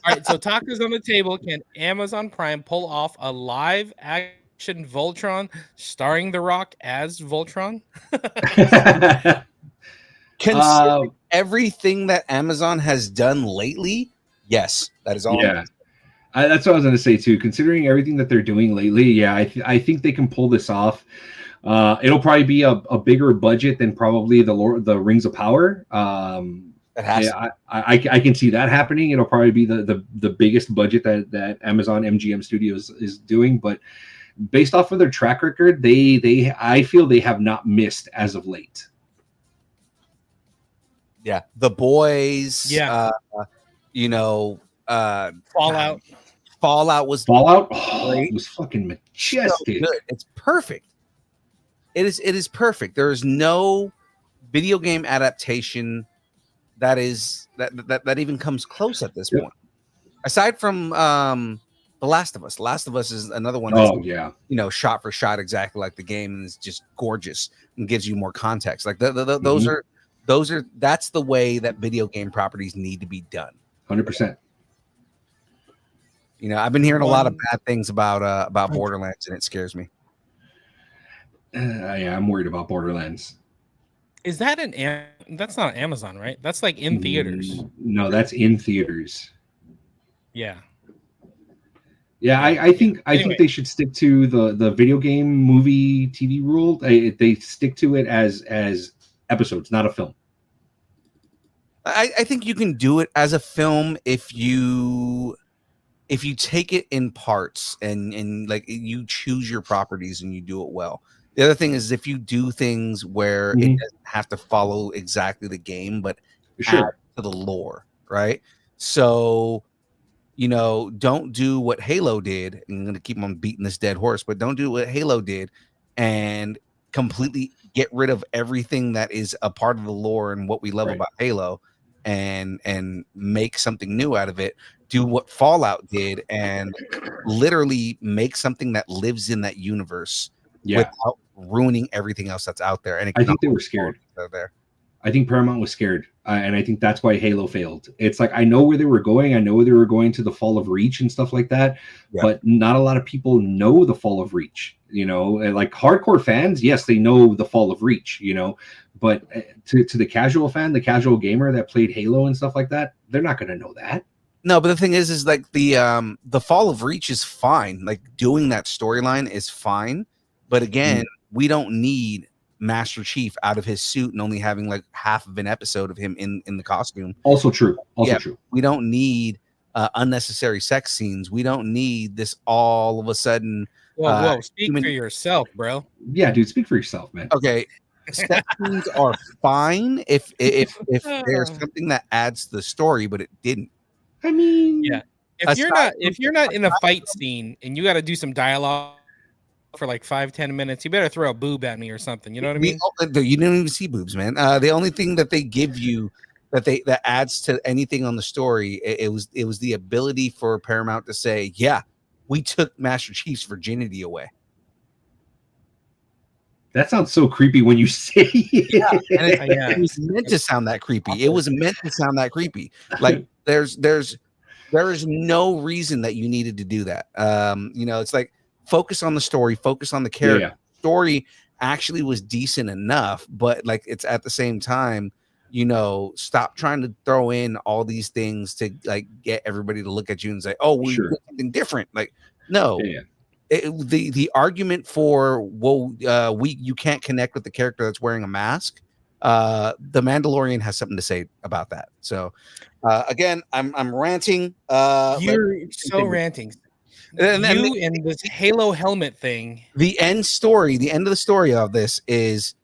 right, so tacos on the table. Can Amazon Prime pull off a live action Voltron starring The Rock as Voltron? Considering everything that Amazon has done lately, yes, that is all. Yeah, that's what I was going to say too. Considering everything that they're doing lately, yeah, I think they can pull this off. It'll probably be a bigger budget than probably the Rings of Power. I can see that happening. It'll probably be the biggest budget that Amazon MGM Studios is doing, but based off of their track record, I feel they have not missed as of late. Yeah, The Boys. Yeah, Fallout. Fallout was it was fucking majestic. So good. It's perfect. It is perfect. There is no video game adaptation that even comes close at this point. Aside from The Last of Us. The Last of Us is another one that's shot for shot exactly like the game, and is just gorgeous and gives you more context. Like that's the way that video game properties need to be done. 100%. You know, I've been hearing a lot of bad things about Borderlands, and it scares me. Yeah, I'm worried about Borderlands. Is that that's not Amazon, right? That's like in theaters. No, that's in theaters. Yeah. Yeah, I think they should stick to the video game, movie, TV rule. They stick to it as episodes, not a film. I think you can do it as a film if you take it in parts and like you choose your properties and you do it well. The other thing is if you do things where it doesn't have to follow exactly the game, but add to the lore, right? So, you know, don't do what Halo did. I'm going to keep on beating this dead horse, but don't do what Halo did and completely get rid of everything that is a part of the lore and what we love about Halo and make something new out of it. Do what Fallout did and literally make something that lives in that universe without ruining everything else that's out there. And I think they were scared. There. I think Paramount was scared, and I think that's why Halo failed. It's like I know where they were going. I know they were going to the Fall of Reach and stuff like that, but not a lot of people know the Fall of Reach. You know, like hardcore fans, yes, they know the Fall of Reach. You know, but to the casual fan, the casual gamer that played Halo and stuff like that, they're not going to know that. No, but the thing is like the Fall of Reach is fine. Like doing that storyline is fine, but again, we don't need Master Chief out of his suit and only having like half of an episode of him in the costume. Also true. True. We don't need unnecessary sex scenes. We don't need this all of a sudden. Whoa, speak for yourself, bro. Yeah, dude, speak for yourself, man. Okay, sex scenes are fine if there's something that adds to the story, but it didn't. I mean, yeah. If you're not in a fight scene and you got to do some dialogue for like 5-10 minutes, you better throw a boob at me or something. You know what I mean? You didn't even see boobs, man. The only thing that they give you that adds to anything on the story, it was the ability for Paramount to say, yeah, we took Master Chief's virginity away. That sounds so creepy when you say it. Yeah, and it was meant to sound that creepy. It was meant to sound that creepy. Like there is no reason that you needed to do that. You know, it's like focus on the story, focus on the character. Yeah. Story actually was decent enough, but like it's at the same time, you know, stop trying to throw in all these things to like get everybody to look at you and say, "Oh, we did something different." Like, no. Yeah. The argument for you can't connect with the character that's wearing a mask. The Mandalorian has something to say about that. So, again, I'm ranting. You're so ranting. And this Halo helmet thing. The end of the story of this is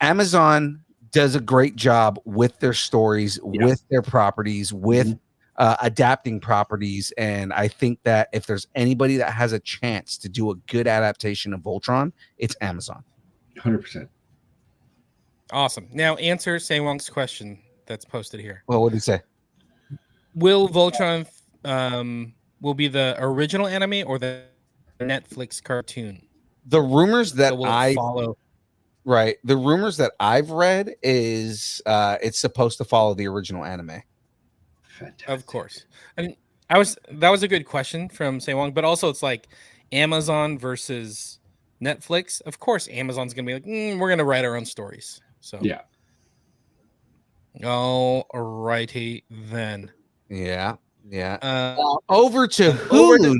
Amazon does a great job with their stories, with their properties, with adapting properties. And I think that if there's anybody that has a chance to do a good adaptation of Voltron, it's Amazon. 100%. Awesome. Now answer Saewong's question that's posted here. Well, what did he say? Will Voltron will be the original anime or the Netflix cartoon? The rumors that follow. Right. The rumors that I've read is it's supposed to follow the original anime. Fantastic. Of course. I mean, that was a good question from Saewong, but also it's like Amazon versus Netflix. Of course, Amazon's gonna be like, we're gonna write our own stories. So yeah. All righty then. Yeah. Yeah. Over to Hulu.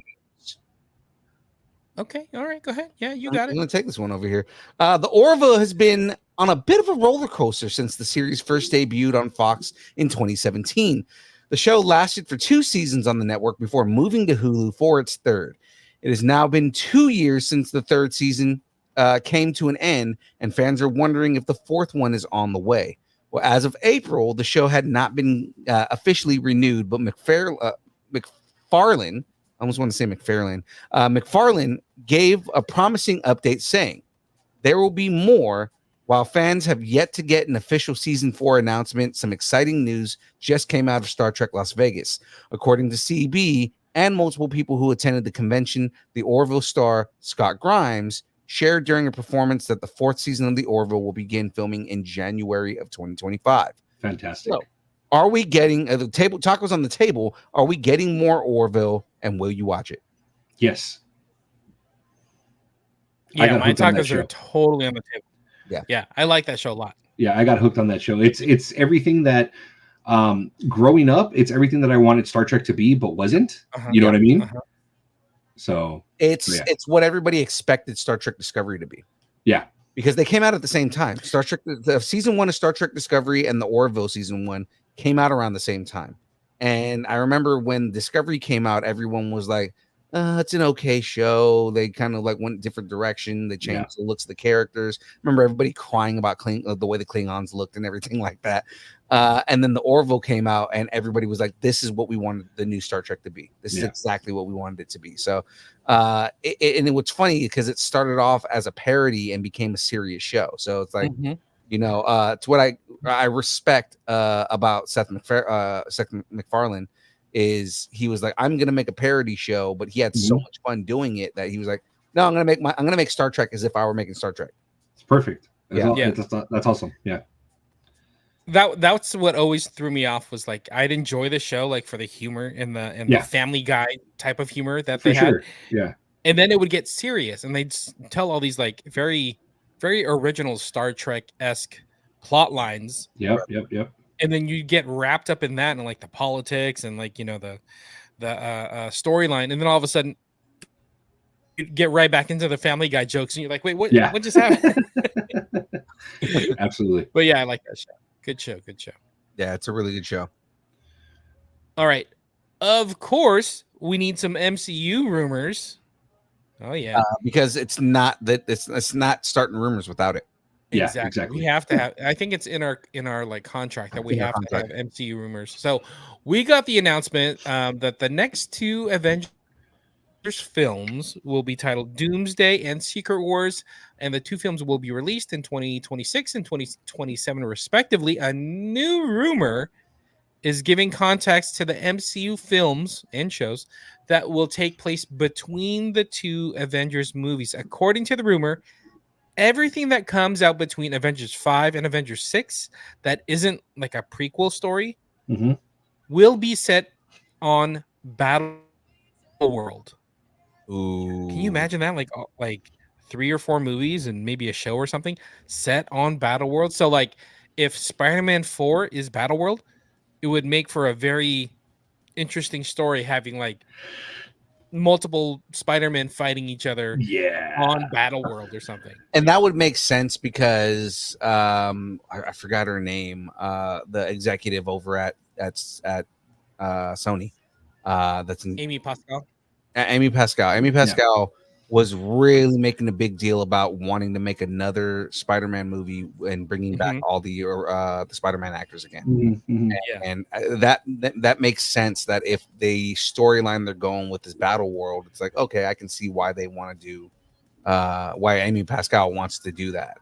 Okay. All right. Go ahead. Yeah, you got it. I'm going to take this one over here. The Orville has been on a bit of a roller coaster since the series first debuted on Fox in 2017. The show lasted for 2 seasons on the network before moving to Hulu for its third. It has now been 2 years since the third season came to an end, and fans are wondering if the fourth one is on the way. Well, as of April, the show had not been officially renewed, but McFarlane, I almost want to say McFarlane, McFarlane gave a promising update saying there will be more. While fans have yet to get an official season 4 announcement, some exciting news just came out of Star Trek Las Vegas. According to CB and multiple people who attended the convention, the Orville star Scott Grimes shared during a performance that the 4th season of the Orville will begin filming in January of 2025. Fantastic. So, Are we getting the table tacos on the table? Are we getting more Orville, and will you watch it? Yes. Yeah, my tacos are totally on the table. Yeah, I like that show a lot. Yeah, I got hooked on that show. It's everything that growing up, it's everything that I wanted Star Trek to be, but wasn't. You know what I mean? So it's what everybody expected Star Trek Discovery to be. Yeah. Because they came out at the same time. Star Trek, the season 1 of Star Trek Discovery and the Orville season 1 came out around the same time. And I remember when Discovery came out, everyone was like, it's an okay show. They kind of like went a different direction. They changed the looks of the characters. Remember everybody crying about the way the Klingons looked and everything like that. And then the Orville came out and everybody was like, this is what we wanted the new Star Trek to be. This is exactly what we wanted it to be. So and it was funny because it started off as a parody and became a serious show. So it's like, it's what I respect about Seth MacFarlane is he was like, I'm gonna make a parody show, but he had so much fun doing it that he was like, no, I'm gonna make Star Trek as if I were making Star Trek. It's perfect. That's awesome. Yeah. That's what always threw me off was like I'd enjoy the show like for the humor and the Family Guy type of humor that they had. Yeah. And then it would get serious and they'd tell all these like very, very original Star Trek-esque plot lines. Yep. And then you get wrapped up in that and like the politics and like, the storyline. And then all of a sudden you get right back into the Family Guy jokes and you're like, wait, what just happened? Absolutely. But yeah, I like that show. Good show. Yeah, it's a really good show. All right. Of course, we need some MCU rumors. Oh yeah. Because it's not starting rumors without it. Yeah, exactly. We have to have. I think it's in our like contract that we have to have MCU rumors. So we got the announcement that the next 2 Avengers films will be titled Doomsday and Secret Wars, and the 2 films will be released in 2026 and 2027 respectively. A new rumor is giving context to the MCU films and shows that will take place between the 2 Avengers movies. According to the rumor, everything that comes out between Avengers 5 and Avengers 6 that isn't like a prequel story will be set on Battle World. Ooh. Can you imagine that? Like 3 or 4 movies and maybe a show or something set on Battle World. So like if Spider-Man 4 is Battle World, it would make for a very interesting story having like multiple Spider-Men fighting each other on Battle World or something. And that would make sense because I forgot her name, the executive over at Sony. That's Amy Pascal. Amy Pascal was really making a big deal about wanting to make another Spider-Man movie and bringing back all the Spider-Man actors again. And that makes sense that if the storyline they're going with is Battle World, it's like, okay, I can see why they want to do why Amy Pascal wants to do that,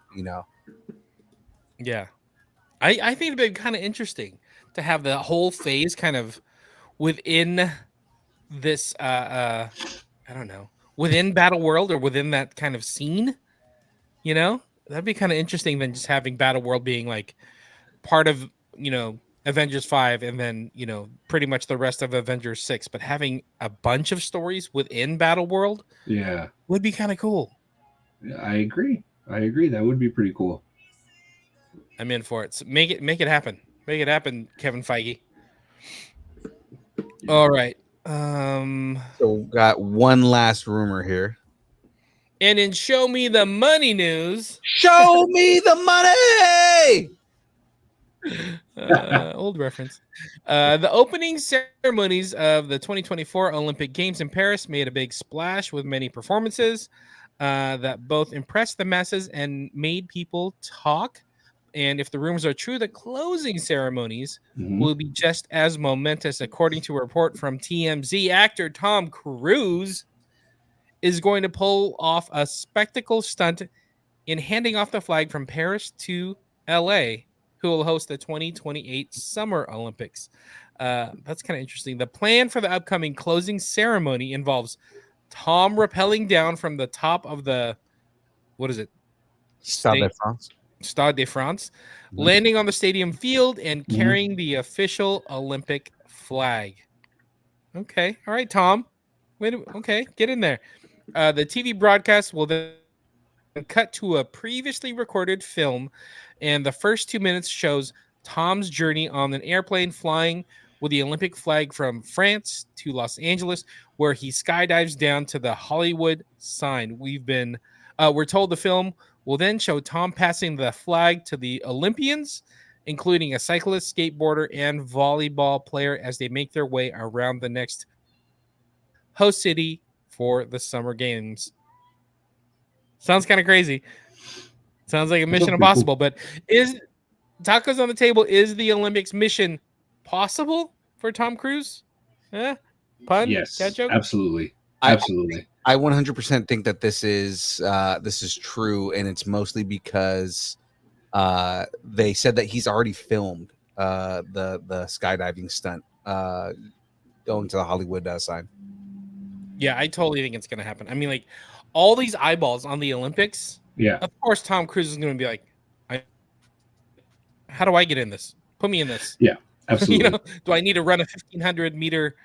Yeah. I think it'd be kind of interesting to have the whole phase kind of within this I don't know, within Battle World or within that kind of scene, that'd be kind of interesting than just having Battle World being like part of, Avengers 5 and then, pretty much the rest of Avengers 6, but having a bunch of stories within Battle World would be kind of cool. Yeah, I agree. That would be pretty cool. I'm in for it. So make it happen. Make it happen, Kevin Feige. All right. So we got one last rumor here. And in Show Me the Money news. Show me the money! Old reference. The opening ceremonies of the 2024 Olympic Games in Paris made a big splash with many performances that both impressed the masses and made people talk. And if the rumors are true, the closing ceremonies will be just as momentous. According to a report from TMZ, actor Tom Cruise is going to pull off a spectacle stunt in handing off the flag from Paris to LA, who will host the 2028 Summer Olympics. That's kind of interesting. The plan for the upcoming closing ceremony involves Tom rappelling down from the top of the, what is it? Stade de France. Stade de France, landing on the stadium field and carrying the official Olympic flag. Okay. All right, Tom. Okay, get in there. The TV broadcast will then cut to a previously recorded film, and the first 2 minutes shows Tom's journey on an airplane flying with the Olympic flag from France to Los Angeles, where he skydives down to the Hollywood sign. We're told the film will then show Tom passing the flag to the Olympians, including a cyclist, skateboarder, and volleyball player, as they make their way around the next host city for the Summer Games. Sounds kind of crazy. Sounds like a Mission Impossible, but is Tacos on the Table, is the Olympics mission possible for Tom Cruise? Pun? Yes, Cat joke? absolutely. I 100% think that this is true, and it's mostly because they said that he's already filmed the skydiving stunt going to the Hollywood sign. Yeah, I totally think it's going to happen. I mean, like, all these eyeballs on the Olympics. Yeah. Of course, Tom Cruise is going to be like, how do I get in this? Put me in this. Yeah, absolutely. Do I need to run a 1,500 meter,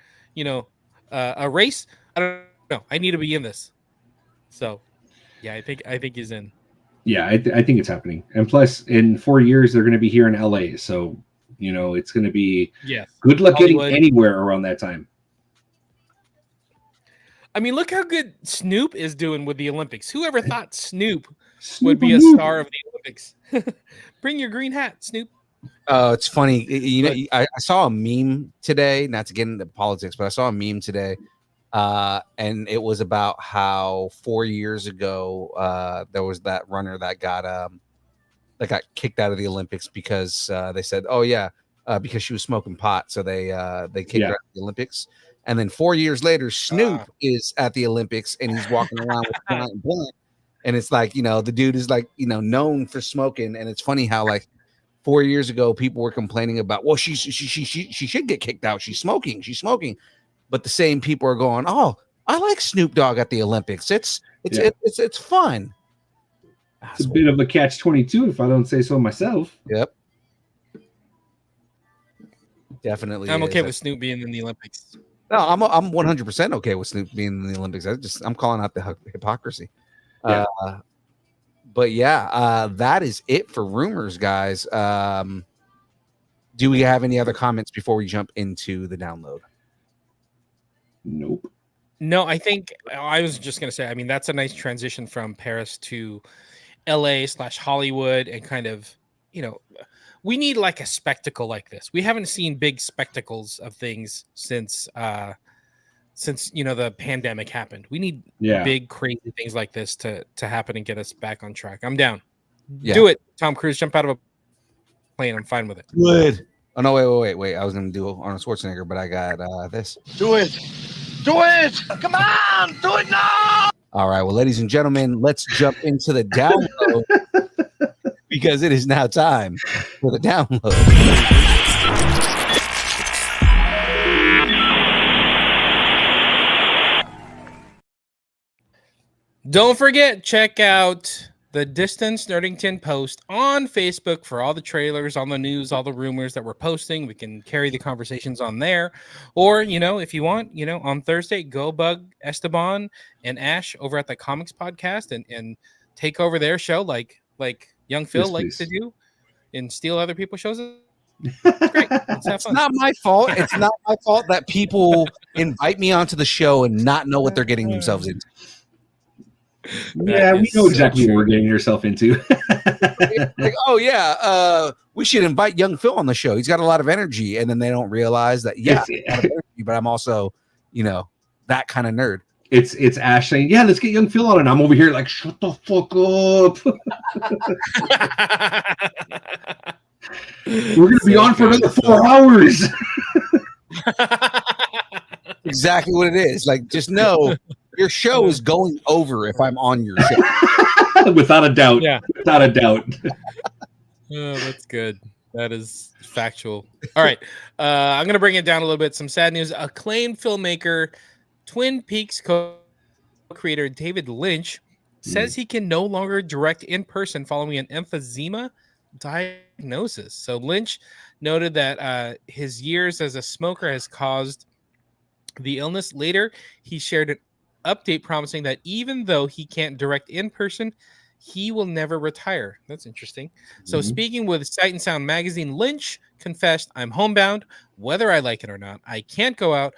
a race? I don't know. I need to be in this. So, yeah, I think he's in. Yeah, I think it's happening. And plus, in 4 years, they're going to be here in LA. So, it's going to be good luck Hollywood. Getting anywhere around that time. I mean, look how good Snoop is doing with the Olympics. Whoever thought Snoop would be a star of the Olympics? Bring your green hat, Snoop. It's funny. I saw a meme today, not to get into politics, but I saw a meme today, and it was about how 4 years ago there was that runner that got kicked out of the Olympics because they said, because she was smoking pot, so they kicked her out of the Olympics. And then 4 years later, Snoop is at the Olympics and he's walking around with a giant blunt. And it's like, the dude is like, known for smoking. And it's funny how, like, 4 years ago, people were complaining about, well, she should get kicked out. She's smoking. But the same people are going, oh, I like Snoop Dogg at the Olympics. It's fun. It's a bit of a catch-22 if I don't say so myself. Yep. Definitely. I'm okay with Snoop being in the Olympics. No, I'm 100% okay with Snoop being in the Olympics. I'm calling out the hypocrisy. Yeah. But yeah, that is it for rumors, guys. Do we have any other comments before we jump into the download? Nope. No, I think I was just going to say, I mean, that's a nice transition from Paris to LA/Hollywood, and kind of, we need like a spectacle like this. We haven't seen big spectacles of things since the pandemic happened. We need big crazy things like this to happen and get us back on track. I'm down. Yeah. Do it, Tom Cruise. Jump out of a plane. I'm fine with it. Good. Oh no, wait. I was gonna do Arnold Schwarzenegger, but I got this. Do it. Come on, do it now. All right, well, ladies and gentlemen, let's jump into the download because it is now time for the download. Don't forget, check out the Distance Nerdington post on Facebook for all the trailers, all the news, all the rumors that we're posting. We can carry the conversations on there. Or, if you want, on Thursday, go bug Esteban and Ash over at the Comix Podcast and take over their show like young Phil likes to do and steal other people's shows. It's great. It's not my fault. It's not my fault that people invite me onto the show and not know what they're getting themselves into. Yeah, we know exactly what we're getting yourself into. We should invite young Phil on the show. He's got a lot of energy, and then they don't realize that. Yeah, I have energy, but I'm also, that kind of nerd. It's Ash saying, "Yeah, let's get young Phil on," and I'm over here like, "Shut the fuck up." We're gonna be on for another 4 hours. Exactly what it is. Like, just know. Your show is going over if I'm on your show. Without a doubt. Yeah. Without a doubt. Oh, that's good. That is factual. All right. I'm going to bring it down a little bit. Some sad news. Acclaimed filmmaker, Twin Peaks co-creator David Lynch says he can no longer direct in person following an emphysema diagnosis. So Lynch noted that his years as a smoker has caused the illness. Later, he shared an update promising that even though he can't direct in person, he will never retire. That's interesting. So speaking with Sight and Sound magazine, Lynch confessed, "I'm homebound, whether I like it or not. I can't go out.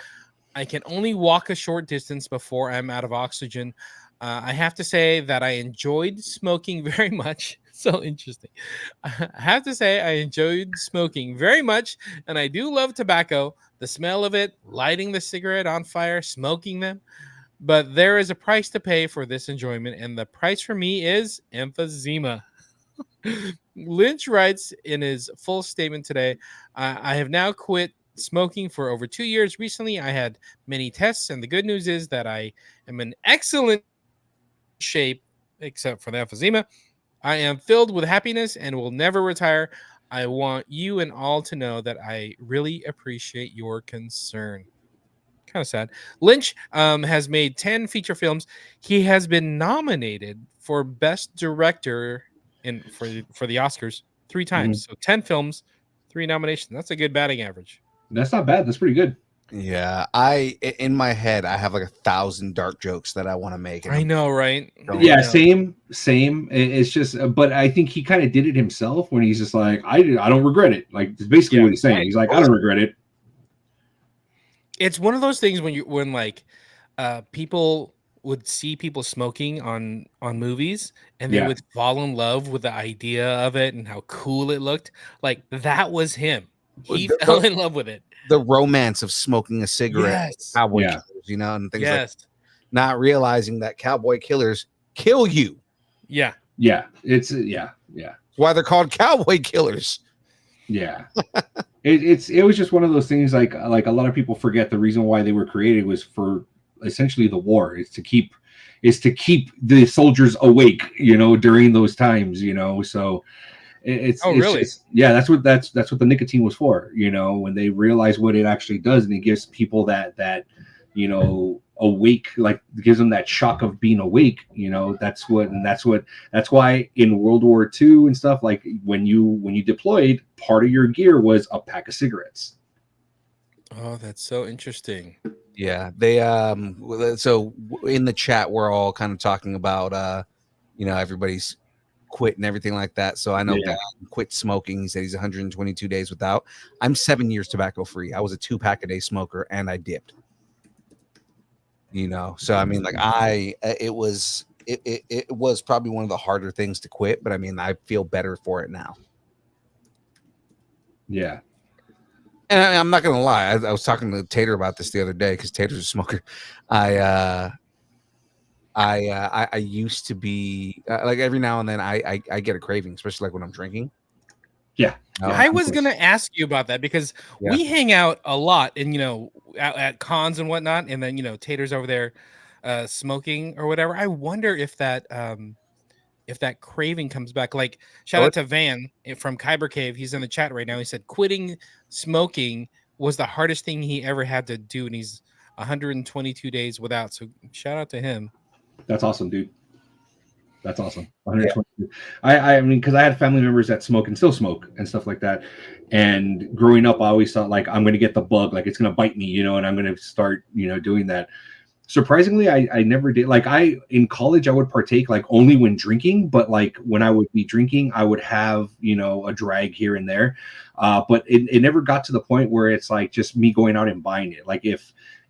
I can only walk a short distance before I'm out of oxygen. I have to say that I enjoyed smoking very much." So interesting. I have to say I enjoyed smoking very much, and I do love tobacco, the smell of it, lighting the cigarette on fire, smoking them. But there is a price to pay for this enjoyment, and the price for me is emphysema. Lynch writes in his full statement today, I have now quit smoking for over 2 years. Recently, I had many tests, and the good news is that I am in excellent shape, except for the emphysema. I am filled with happiness and will never retire. I want you and all to know that I really appreciate your concern. Kind of sad. Lynch has made 10 feature films. He has been nominated for Best Director for the Oscars 3 times. So 10 films, 3 nominations. That's a good batting average. That's not bad. That's pretty good. Yeah, in my head I have like 1,000 dark jokes that I want to make. I know, right? Yeah, same. It's just, but I think he kind of did it himself when he's just like, I don't regret it. Like, it's basically what he's saying. He's like, I don't regret it. It's one of those things when people would see people smoking on movies, and they would fall in love with the idea of it and how cool it looked. Like, that was him. He fell in love with it. The romance of smoking a cigarette, cowboy killers, and things like that. Not realizing that cowboy killers kill you. Yeah. It's why they're called cowboy killers. Yeah. It was just one of those things like a lot of people forget the reason why they were created was for essentially the war. Is to keep the soldiers awake, during those times, so really? That's what the nicotine was for, when they realize what it actually does, and it gives people that awake, like gives them that shock of being awake, that's why in World War II and stuff, like when you deployed, part of your gear was a pack of cigarettes. Oh, that's so interesting. Yeah, they so in the chat we're all kind of talking about everybody's quit and everything like that. So I know that quit smoking. He said he's 122 days without. I'm 7 years tobacco free. I was a 2-pack a day smoker and I dipped. So I mean, like it was probably one of the harder things to quit, but I mean, I feel better for it now. Yeah. And I'm not gonna lie, I was talking to Tater about this the other day because Tater's a smoker. I used to be like every now and then I get a craving, especially like when I'm drinking. Yeah. I was gonna ask you about that because we hang out a lot and at cons and whatnot, and then Tater's over there smoking or whatever. I wonder if that craving comes back. Like, shout out to Van from Kyber Cave. He's in the chat right now. He said quitting smoking was the hardest thing he ever had to do, and he's 122 days without. So shout out to him. That's awesome, dude. That's awesome. 122. I mean, because I had family members that smoke and still smoke and stuff like that. And growing up, I always thought like I'm going to get the bug, like it's going to bite me, and I'm going to start, doing that. Surprisingly, I never did. Like in college, I would partake like only when drinking, but like when I would be drinking, I would have, a drag here and there. But it never got to the point where it's like just me going out and buying it.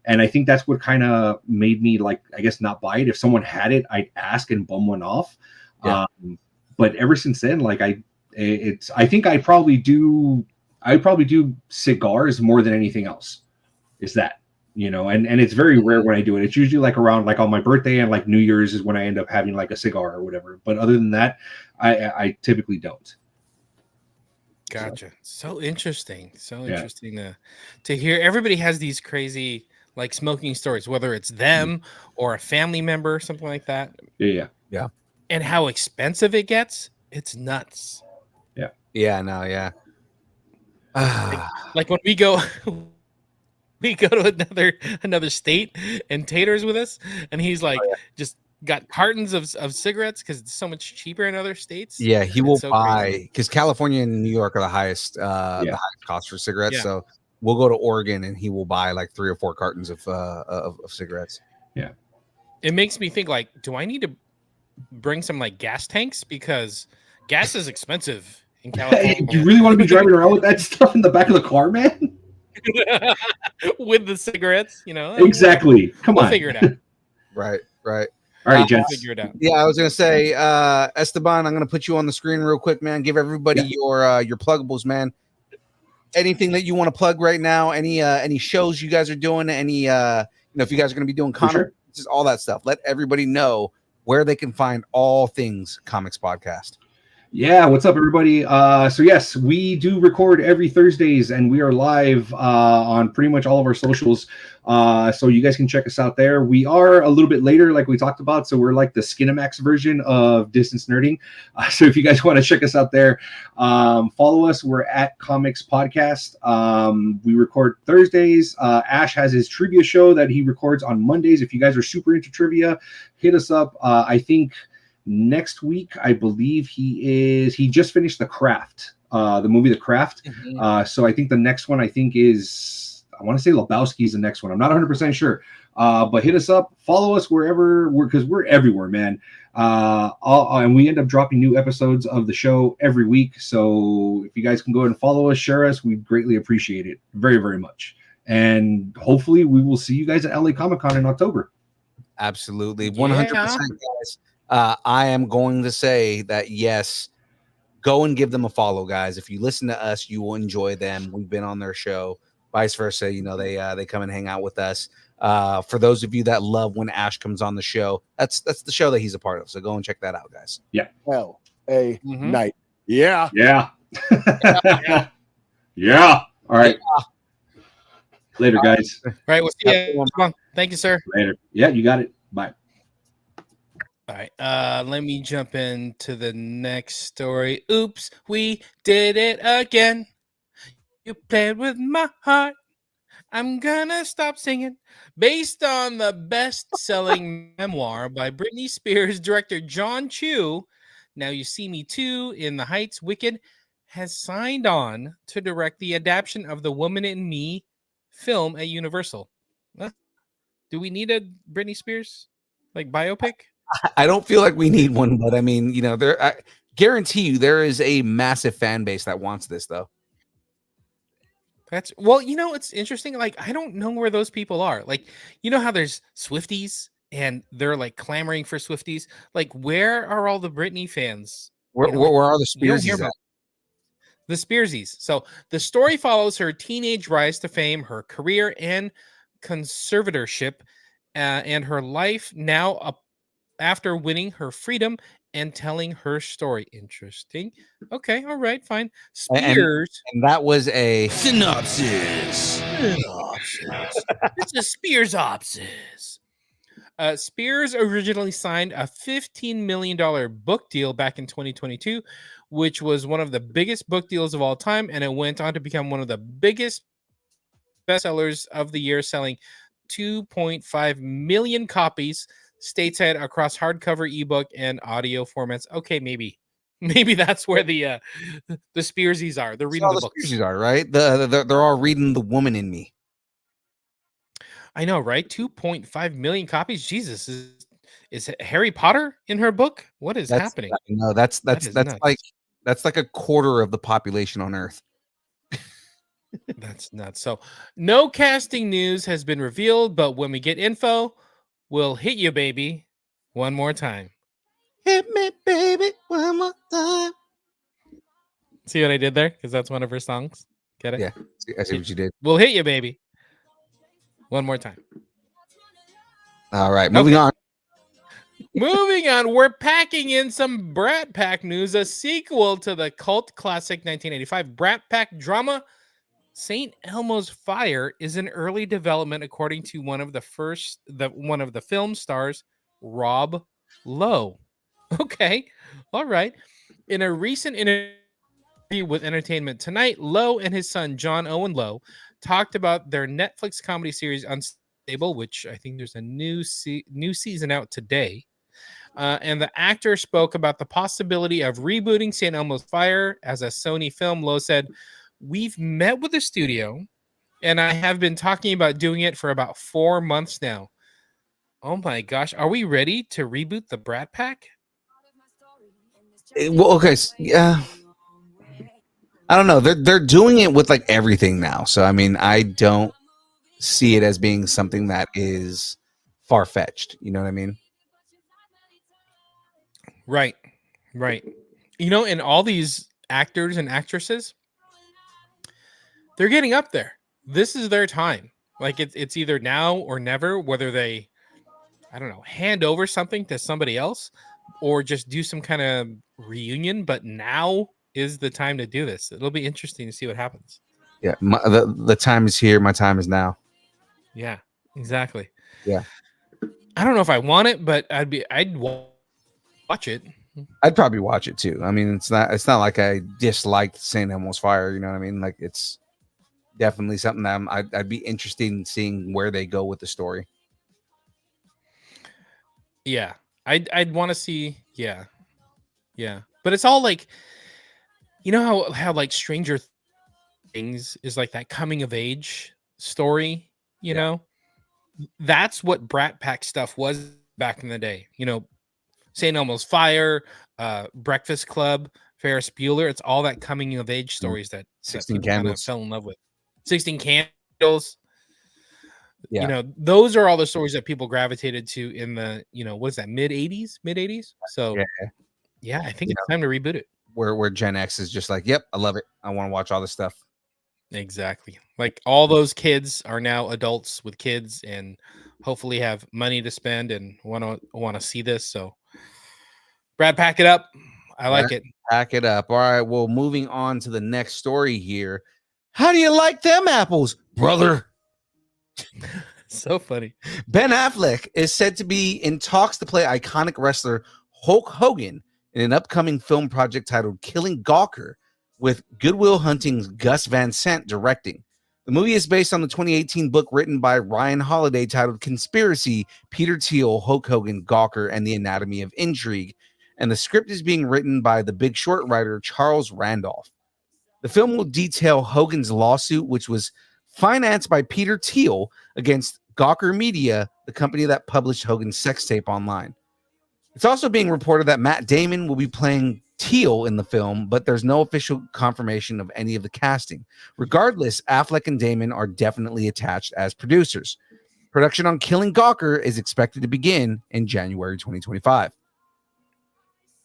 And I think that's what kind of made me like, I guess, not buy it. If someone had it, I'd ask and bum one off. Yeah. But ever since then, like I think I probably do cigars more than anything else. Is that, and it's very rare when I do it. It's usually like around like on my birthday and like New Year's is when I end up having like a cigar or whatever. But other than that, I typically don't. Gotcha. So interesting. So interesting to hear. Everybody has these crazy like smoking stories, whether it's them or a family member, something like that. Yeah. And how expensive it gets, it's nuts. Yeah. Yeah. No. Yeah. Like when we go to another state and Tater's with us, and he's like just got cartons of cigarettes because it's so much cheaper in other states. Yeah, he It's will so buy crazy. because California and New York are the highest cost for cigarettes. Yeah. So we'll go to Oregon and he will buy like 3 or 4 cartons of cigarettes. Yeah. It makes me think like, do I need to bring some like gas tanks because gas is expensive in California? Do you really want to be driving around with that stuff in the back of the car, man? With the cigarettes, you know? Exactly. Come We'll on. figure it out. Right. All right, We'll gents. figure it out. Yeah, I was gonna say, Esteban, I'm gonna put you on the screen real quick, man. Give everybody your pluggables, man. Anything that you want to plug right now? Any shows you guys are doing? Any if you guys are gonna be doing comics, just all that stuff. Let everybody know where they can find all things Comix Podcast. Yeah, what's up, everybody? So yes, we do record every Thursdays, and we are live on pretty much all of our socials. So you guys can check us out there. We are a little bit later, like we talked about, so we're like the Skinamax version of Distance Nerding. So if you guys want to check us out there, follow us. We're at Comix Podcast. We record Thursdays. Ash has his trivia show that he records on Mondays. If you guys are super into trivia, hit us up. I think next week, I believe he just finished The Craft, the movie The Craft. Mm-hmm. So I think the next one is, I want to say Lebowski's the next one. I'm not 100% sure. But hit us up, follow us wherever because we're everywhere, man. And we end up dropping new episodes of the show every week. So if you guys can go ahead and follow us, share us, we greatly appreciate it very, very much. And hopefully we will see you guys at LA Comic-Con in October. Absolutely. 100%, guys. I am going to say that, yes, go and give them a follow, guys. If you listen to us, you will enjoy them. We've been on their show, vice versa. You know, they come and hang out with us. For those of you that love when Ash comes on the show, that's the show that he's a part of. So go and check that out, guys. Yeah. LA Night. Yeah. Yeah. Yeah. All right. Later, guys. All right, we'll see you. Come on. Thank you, sir. Later. Yeah, you got it. Bye. All right, let me jump into the next story. Oops, we did it again. You played with my heart. I'm gonna stop singing. Based on the best-selling memoir by Britney Spears director Jon Chu, Now You See Me Too, In the Heights, Wicked, has signed on to direct the adaptation of The Woman in Me film at Universal. Do we need a Britney Spears biopic? I don't feel like we need one, but I mean, I guarantee you there is a massive fan base that wants this, though. It's interesting. I don't know where those people are. How there's Swifties and they're clamoring for Swifties. Where are all the Britney fans? Where are the Spearsies at? The Spearsies. So the story follows her teenage rise to fame, her career and conservatorship, and her life now after winning her freedom and telling her story. Interesting. Okay, all right, fine. Spears. And that was a synopsis. It's a Spearsopsis. Spears originally signed a $15 million book deal back in 2022, which was one of the biggest book deals of all time, and it went on to become one of the biggest bestsellers of the year, selling 2.5 million copies stateside across hardcover, ebook, and audio formats. Okay, maybe that's where the Spearsies are. They're reading the books. Spearsies are, right? They're all reading The Woman in Me. I know, right? 2.5 million copies. Jesus, is Harry Potter in her book? What is happening? No, that's like a quarter of the population on Earth. That's nuts. So, no casting news has been revealed, but when we get info, we'll hit you, baby, one more time. Hit me, baby, one more time. See what I did there? Because that's one of her songs. Get it? Yeah, I see what you did. We'll hit you, baby. One more time. All right, moving on. Moving on, we're packing in some Brat Pack news. A sequel to the cult classic 1985 Brat Pack drama, St. Elmo's Fire, is in early development, according to one of the film stars, Rob Lowe. Okay, all right. In a recent interview with Entertainment Tonight, Lowe and his son John Owen Lowe talked about their Netflix comedy series Unstable, which I think there's a new season out today. And the actor spoke about the possibility of rebooting St. Elmo's Fire as a Sony film. Lowe said, "We've met with the studio, and I have been talking about doing it for about 4 months now." Oh my gosh, are we ready to reboot the Brat Pack? Well, okay, yeah. I don't know. They're doing it with like everything now. So I mean, I don't see it as being something that is far fetched. You know what I mean? Right. And all these actors and actresses, they're getting up there. This is their time. Like it's either now or never, whether they, I don't know, hand over something to somebody else or just do some kind of reunion. But now is the time to do this. It'll be interesting to see what happens. Yeah. The time is here. My time is now. Yeah, exactly. Yeah. I don't know if I want it, but I'd watch it. I'd probably watch it too. I mean, it's not like I disliked St. Elmo's Fire. You know what I mean? Like it's definitely something that I'd be interested in seeing where they go with the story. Yeah, I'd want to see. Yeah, but it's all like, you know how like Stranger Things is like that coming of age story. You know, that's what Brat Pack stuff was back in the day. You know, St. Elmo's Fire, Breakfast Club, Ferris Bueller. It's all that coming of age stories that 16 people kind of Candles. fell in love with. 16 Candles. Yeah. You know, those are all the stories that people gravitated to in the, what is that, mid 80s? So yeah, I think it's time to reboot it. Where Gen X is just like, yep, I love it. I want to watch all this stuff. Exactly. Like all those kids are now adults with kids and hopefully have money to spend and want to see this. So Brad, pack it up. I like it. Pack it up. All right. Well, moving on to the next story here. How do you like them apples, brother? So funny. Ben Affleck is said to be in talks to play iconic wrestler Hulk Hogan in an upcoming film project titled Killing Gawker, with Good Will Hunting's Gus Van Sant directing. The movie is based on the 2018 book written by Ryan Holiday titled Conspiracy, Peter Thiel, Hulk Hogan, Gawker, and the Anatomy of Intrigue, and the script is being written by The Big Short writer Charles Randolph. The film will detail Hogan's lawsuit, which was financed by Peter Thiel against Gawker Media, the company that published Hogan's sex tape online. It's also being reported that Matt Damon will be playing Thiel in the film, but there's no official confirmation of any of the casting. Regardless, Affleck and Damon are definitely attached as producers. Production on Killing Gawker is expected to begin in January 2025.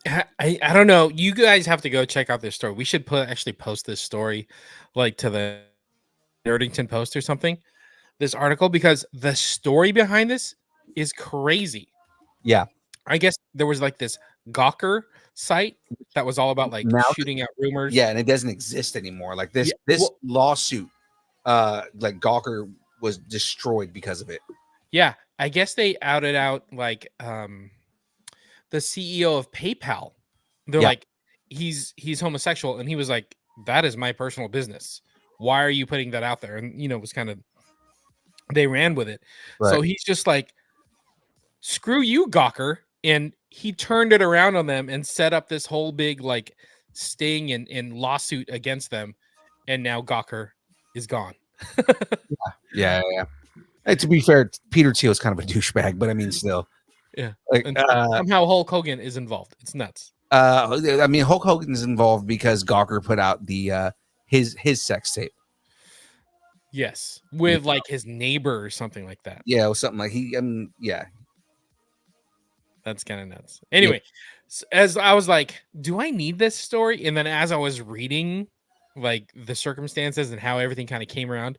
I don't know. You guys have to go check out this story. We should actually post this story like to the Nerdington Post or something, this article, because the story behind this is crazy. Yeah. I guess there was like this Gawker site that was all about like shooting out rumors. Yeah, and it doesn't exist anymore. Like this lawsuit, like Gawker was destroyed because of it. Yeah, I guess they outed out like the CEO of PayPal. They're like, he's homosexual, and he was like, that is my personal business. Why are you putting that out there? And it was kind of, they ran with it. Right. So he's just like, screw you, Gawker. And he turned it around on them and set up this whole big like sting and lawsuit against them. And now Gawker is gone. Yeah. Hey, to be fair, Peter Thiel is kind of a douchebag, but I mean, still. Yeah. Like, somehow Hulk Hogan is involved. It's nuts. I mean, Hulk Hogan is involved because Gawker put out the his sex tape. Yes, with like his neighbor or something like that. Yeah, or something like yeah. That's kind of nuts. Anyway, as I was like, do I need this story? And then as I was reading like the circumstances and how everything kind of came around,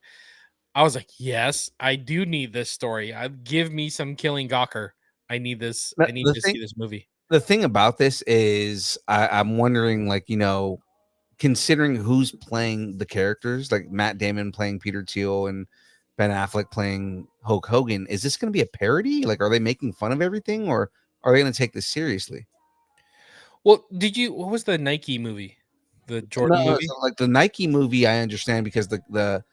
I was like, yes, I do need this story. Give me some Killing Gawker. I need this. I need to see this movie. The thing about this is I'm wondering, like, considering who's playing the characters, like Matt Damon playing Peter Thiel and Ben Affleck playing Hulk Hogan, is this going to be a parody? Like, are they making fun of everything, or are they going to take this seriously? Well, what was the Nike movie? The Jordan movie? So like the Nike movie, I understand, because the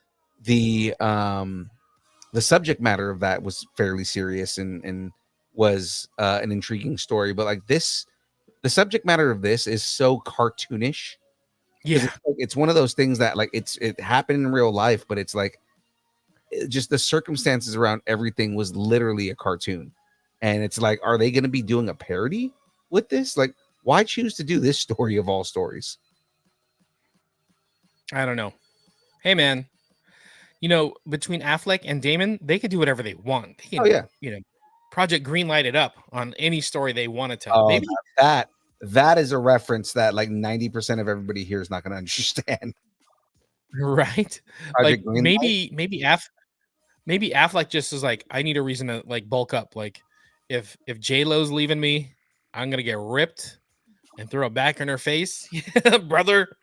subject matter of that was fairly serious and was an intriguing story, but like this, the subject matter of this is so cartoonish. Yeah. It's one of those things that like it happened in real life, but it's like just the circumstances around everything was literally a cartoon. And it's like, are they going to be doing a parody with this? Like, why choose to do this story of all stories? I don't know. Hey, man, you know, between Affleck and Damon, they could do whatever they want. They can, you know, Project Greenlight it up on any story they want to tell. Maybe that is a reference that like 90% of everybody here is not going to understand. Right? Project Like maybe Affleck just is like, I need a reason to like bulk up. Like if J-Lo's leaving me, I'm gonna get ripped and throw it back in her face. Brother,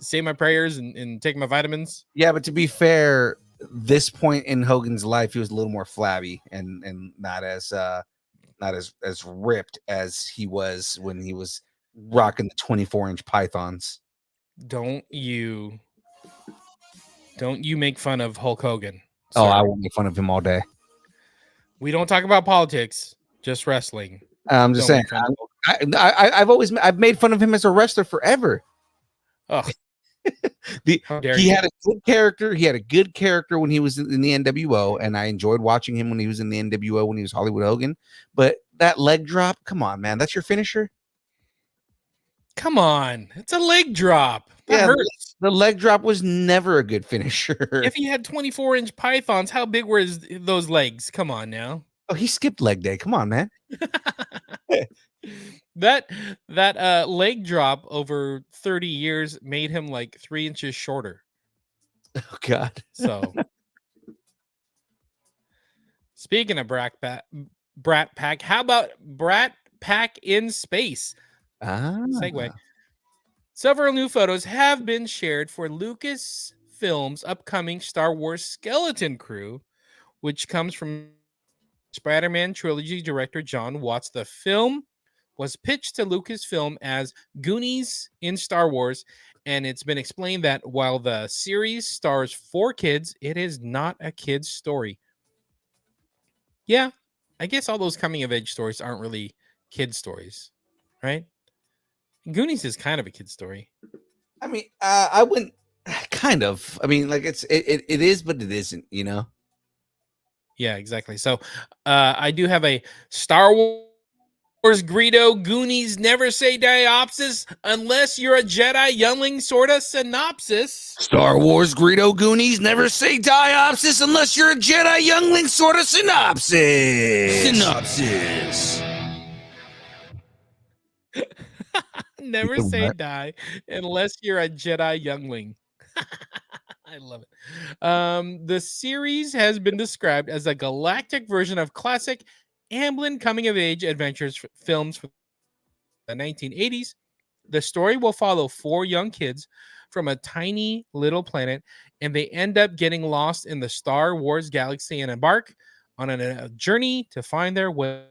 say my prayers and take my vitamins. Yeah, but to be fair, this point in Hogan's life, he was a little more flabby and not as ripped as he was when he was rocking the 24-inch pythons. Don't you make fun of Hulk Hogan. Sir. Oh, I will make fun of him all day. We don't talk about politics, just wrestling. I'm just saying. I've made fun of him as a wrestler forever. Oh, he had a good character. He had a good character when he was in the NWO, and I enjoyed watching him when he was in the NWO when he was Hollywood Hogan. But that leg drop, come on, man, that's your finisher. Come on, it's a leg drop. That hurts. The leg drop was never a good finisher. If he had 24-inch pythons, how big were those legs? Come on now. Oh, he skipped leg day. Come on, man. that leg drop over 30 years made him like 3 inches shorter. Oh God. So speaking of Brat Pack, how about Brat Pack in space? Segue. Several new photos have been shared for Lucasfilm's upcoming Star Wars skeleton crew, which comes from Spider-Man trilogy director Jon Watts. The film was pitched to Lucasfilm as Goonies in Star Wars, and it's been explained that while the series stars 4 kids, it is not a kid's story. Yeah, I guess all those coming-of-age stories aren't really kid stories, right? Goonies is kind of a kid story. I mean, I wouldn't kind of. I mean, like it is, but it isn't, you know? Yeah, exactly. So I do have a Star Wars Greedo Goonies Never Say Diopsis unless you're a Jedi youngling sort of synopsis. Star Wars Greedo Goonies Never Say Diopsis unless you're a Jedi youngling sort of synopsis. Never say die unless you're a Jedi youngling. I love it. The series has been described as a galactic version of classic Amblin coming-of-age adventures films from the 1980s. The story will follow 4 young kids from a tiny little planet, and they end up getting lost in the Star Wars galaxy and embark on a journey to find their way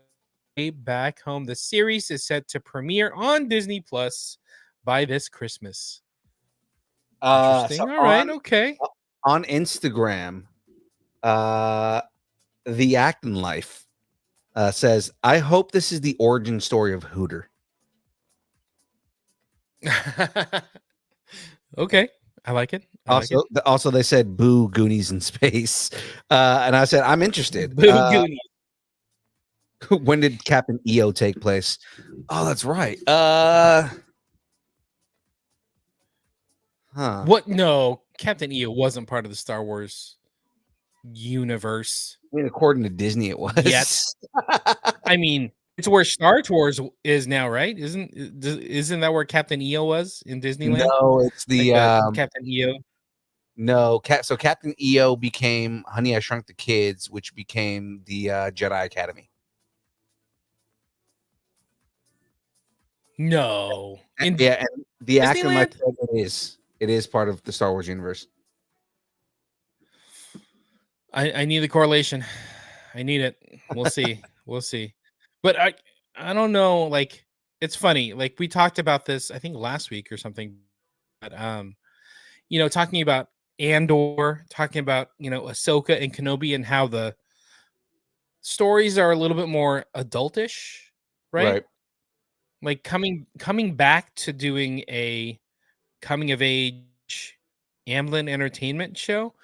back home. The series is set to premiere on Disney Plus by this Christmas. Interesting. So all right, okay. On Instagram, the Acton Life says, "I hope this is the origin story of Hooter." Okay, I like it. Also, they said, "Boo Goonies in space," and I said, "I'm interested." Boo Goonies. When did Captain EO take place? Oh, that's right. What? No, Captain EO wasn't part of the Star Wars universe. I mean, according to Disney, it was. Yes. I mean, it's where Star Tours is now, right? Isn't that where Captain EO was in Disneyland? No, it's the Captain EO. No, so Captain EO became Honey, I Shrunk the Kids, which became the Jedi Academy. No. And the Acton it is part of the Star Wars universe. I need the correlation. I need it. We'll see. We'll see. But I don't know. Like, it's funny. Like, we talked about this, I think last week or something. But you know, talking about Andor, talking about, you know, Ahsoka and Kenobi and how the stories are a little bit more adultish, right? Like coming back to doing a coming of age Amblin entertainment show.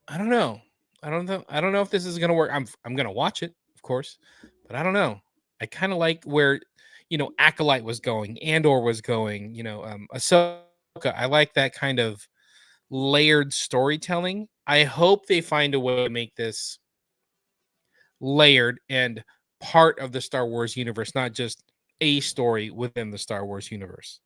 I don't know. I don't know if this is gonna work. I'm gonna watch it, of course, but I don't know. I kind of like where Acolyte was going, Andor was going, Ahsoka. I like that kind of layered storytelling. I hope they find a way to make this layered and part of the Star Wars universe, not just a story within the Star Wars universe.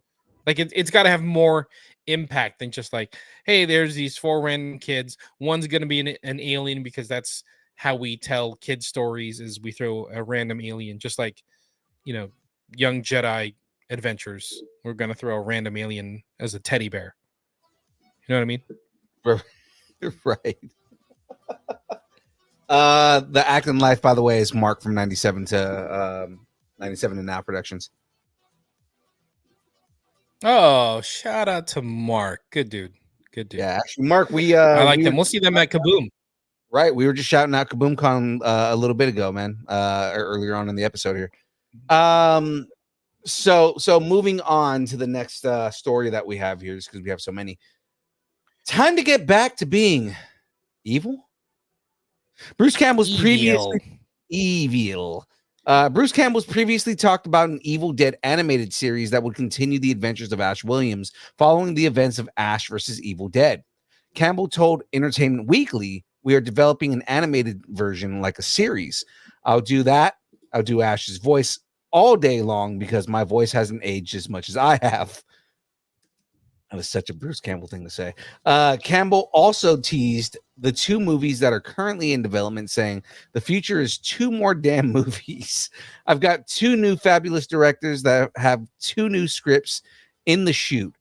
Like it's got to have more impact than just like, hey, there's these 4 random kids. One's going to be an alien because that's how we tell kids stories is we throw a random alien, just like, Young Jedi Adventures. We're going to throw a random alien as a teddy bear. You know what I mean? Right. The Acting Life, by the way, is Mark from 97 to 97 to Now Productions. Oh, shout out to Mark. Good dude. Yeah, actually, Mark, I like them. We'll see them at Kaboom. Right. We were just shouting out KaboomCon a little bit ago, man. Earlier on in the episode here. So moving on to the next story that we have here, just because we have so many. Time to get back to being evil. Bruce Campbell's previously evil. Bruce Campbell's previously talked about an Evil Dead animated series that would continue the adventures of Ash Williams following the events of Ash versus Evil Dead. Campbell told Entertainment Weekly, "We are developing an animated version like a series. I'll do that. I'll do Ash's voice all day long because my voice hasn't aged as much as I have." That was such a Bruce Campbell thing to say. Campbell also teased the 2 movies that are currently in development, saying, "The future is 2 more damn movies. I've got 2 new fabulous directors that have 2 new scripts in the shoot.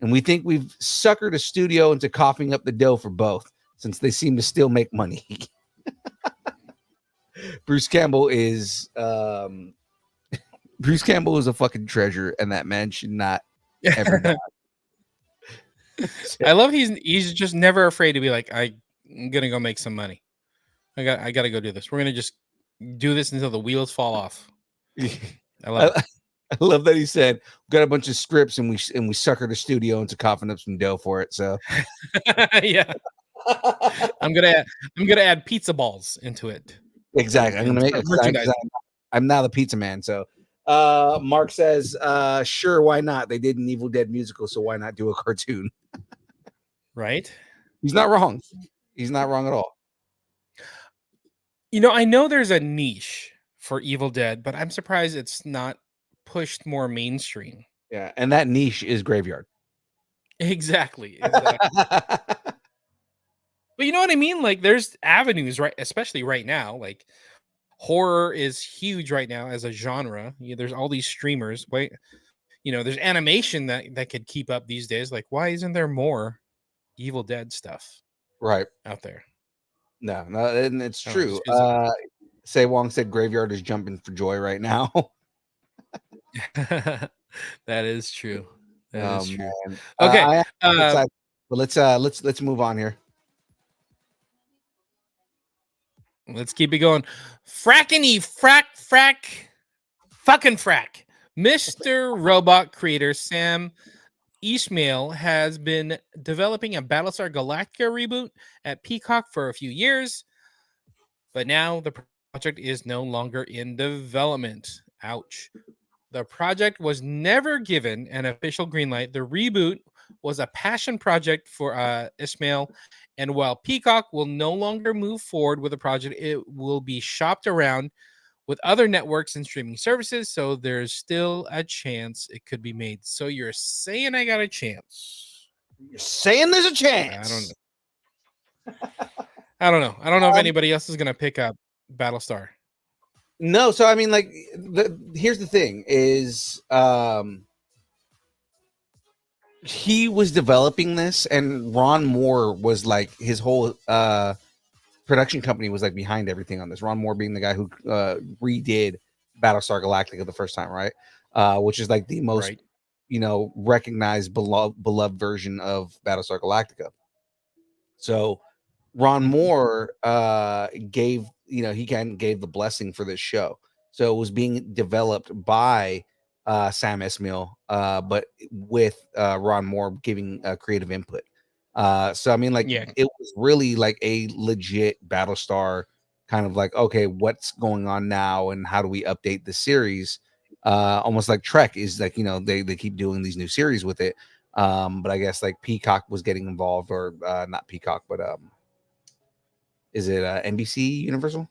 And we think we've suckered a studio into coughing up the dough for both, since they seem to still make money." Bruce Campbell is a fucking treasure, and that man should not ever die. I love he's just never afraid to be like, I'm gonna go make some money. I gotta go do this. We're gonna just do this until the wheels fall off. I love it. I love that he said, "We got a bunch of scripts and we suckered the studio into coughing up some dough for it." So yeah. I'm gonna add pizza balls into it. Exactly. I'm gonna make it. I'm now the pizza man. So Mark says, "Sure, why not? They did an Evil Dead musical, so why not do a cartoon?" Right? He's not wrong. He's not wrong at all. I know there's a niche for Evil Dead, but I'm surprised it's not pushed more mainstream. Yeah, and that niche is Graveyard. Exactly. But you know what I mean? Like, there's avenues, right? Especially right now. Like, horror is huge right now as a genre. There's all these streamers. Wait, there's animation that could keep up these days. Like, why isn't there more Evil Dead stuff right out there? No, and it's true. Say Wong said Graveyard is jumping for joy right now. That is true. That is true. Man. Okay, but let's move on here. Let's keep it going. Frackiny frack. Fucking frack. Mr. Robot creator Sam Ishmael has been developing a Battlestar Galactica reboot at Peacock for a few years, but now the project is no longer in development. Ouch. The project was never given an official green light. The reboot was a passion project for Ishmael, and while Peacock will no longer move forward with the project, it will be shopped around with other networks and streaming services, so there's still a chance it could be made. So you're saying I got a chance? You're saying there's a chance? I don't know. I don't know if anybody else is going to pick up Battlestar. No, so I mean, like, here's the thing: is he was developing this, and Ron Moore was like his whole production company was like behind everything on this. Ron Moore being the guy who redid Battlestar Galactica the first time, right? Which is like the most, recognized, beloved version of Battlestar Galactica. So Ron Moore gave he gave the blessing for this show. So it was being developed by Sam Esmail, but with Ron Moore giving creative input. So I mean, like, Yeah. it was really like a legit Battlestar kind of like, okay, what's going on now, and how do we update the series? Almost like Trek is like, they keep doing these new series with it. But I guess like Peacock was getting involved, or not Peacock, but is it NBC Universal?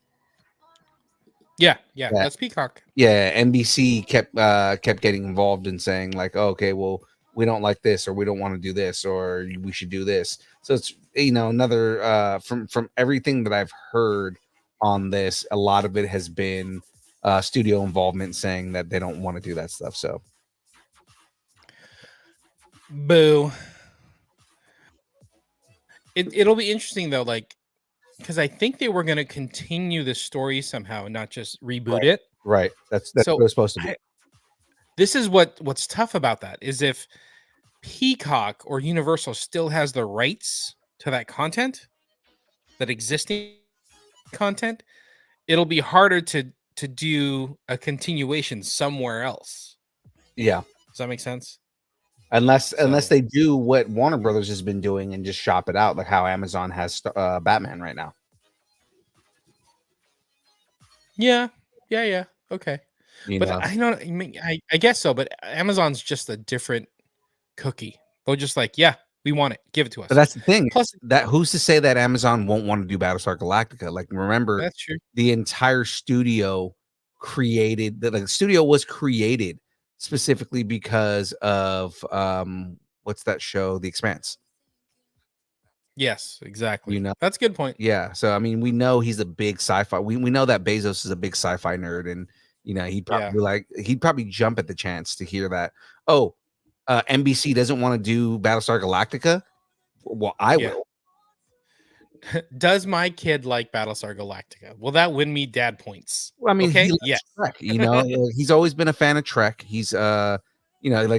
Yeah, that's Peacock. Yeah, NBC kept getting involved in saying like, oh, okay, well, we don't like this, or we don't want to do this, or we should do this. So it's another from everything that I've heard on this, a lot of it has been studio involvement saying that they don't want to do that stuff. So boo. It'll be interesting though, like, because I think they were going to continue the story somehow and not just reboot it. Right. That's So what it's supposed to be. This is what's tough about that is if Peacock or Universal still has the rights to that content, that existing content, it'll be harder to do a continuation somewhere else. Yeah. Does that make sense? Unless they do what Warner Brothers has been doing and just shop it out, like how Amazon has Batman right now. Yeah. Okay. But know? I don't. I mean, I guess so. But Amazon's just a different cookie. They're just like, yeah, we want it. Give it to us. But that's the thing. Plus, that who's to say that Amazon won't want to do Battlestar Galactica? Like, remember, that's true. The entire studio the studio was created specifically because of what's that show, The Expanse. Yes, exactly. That's a good point. Yeah. So I mean, we know he's a big sci-fi. We know that Bezos is a big sci-fi nerd, and he'd probably jump at the chance to hear that. Oh, NBC doesn't want to do Battlestar Galactica. Well, I will. Does my kid like Battlestar Galactica? Will that win me dad points? Well, I mean, okay, yes. Trek, he's always been a fan of Trek. He's like,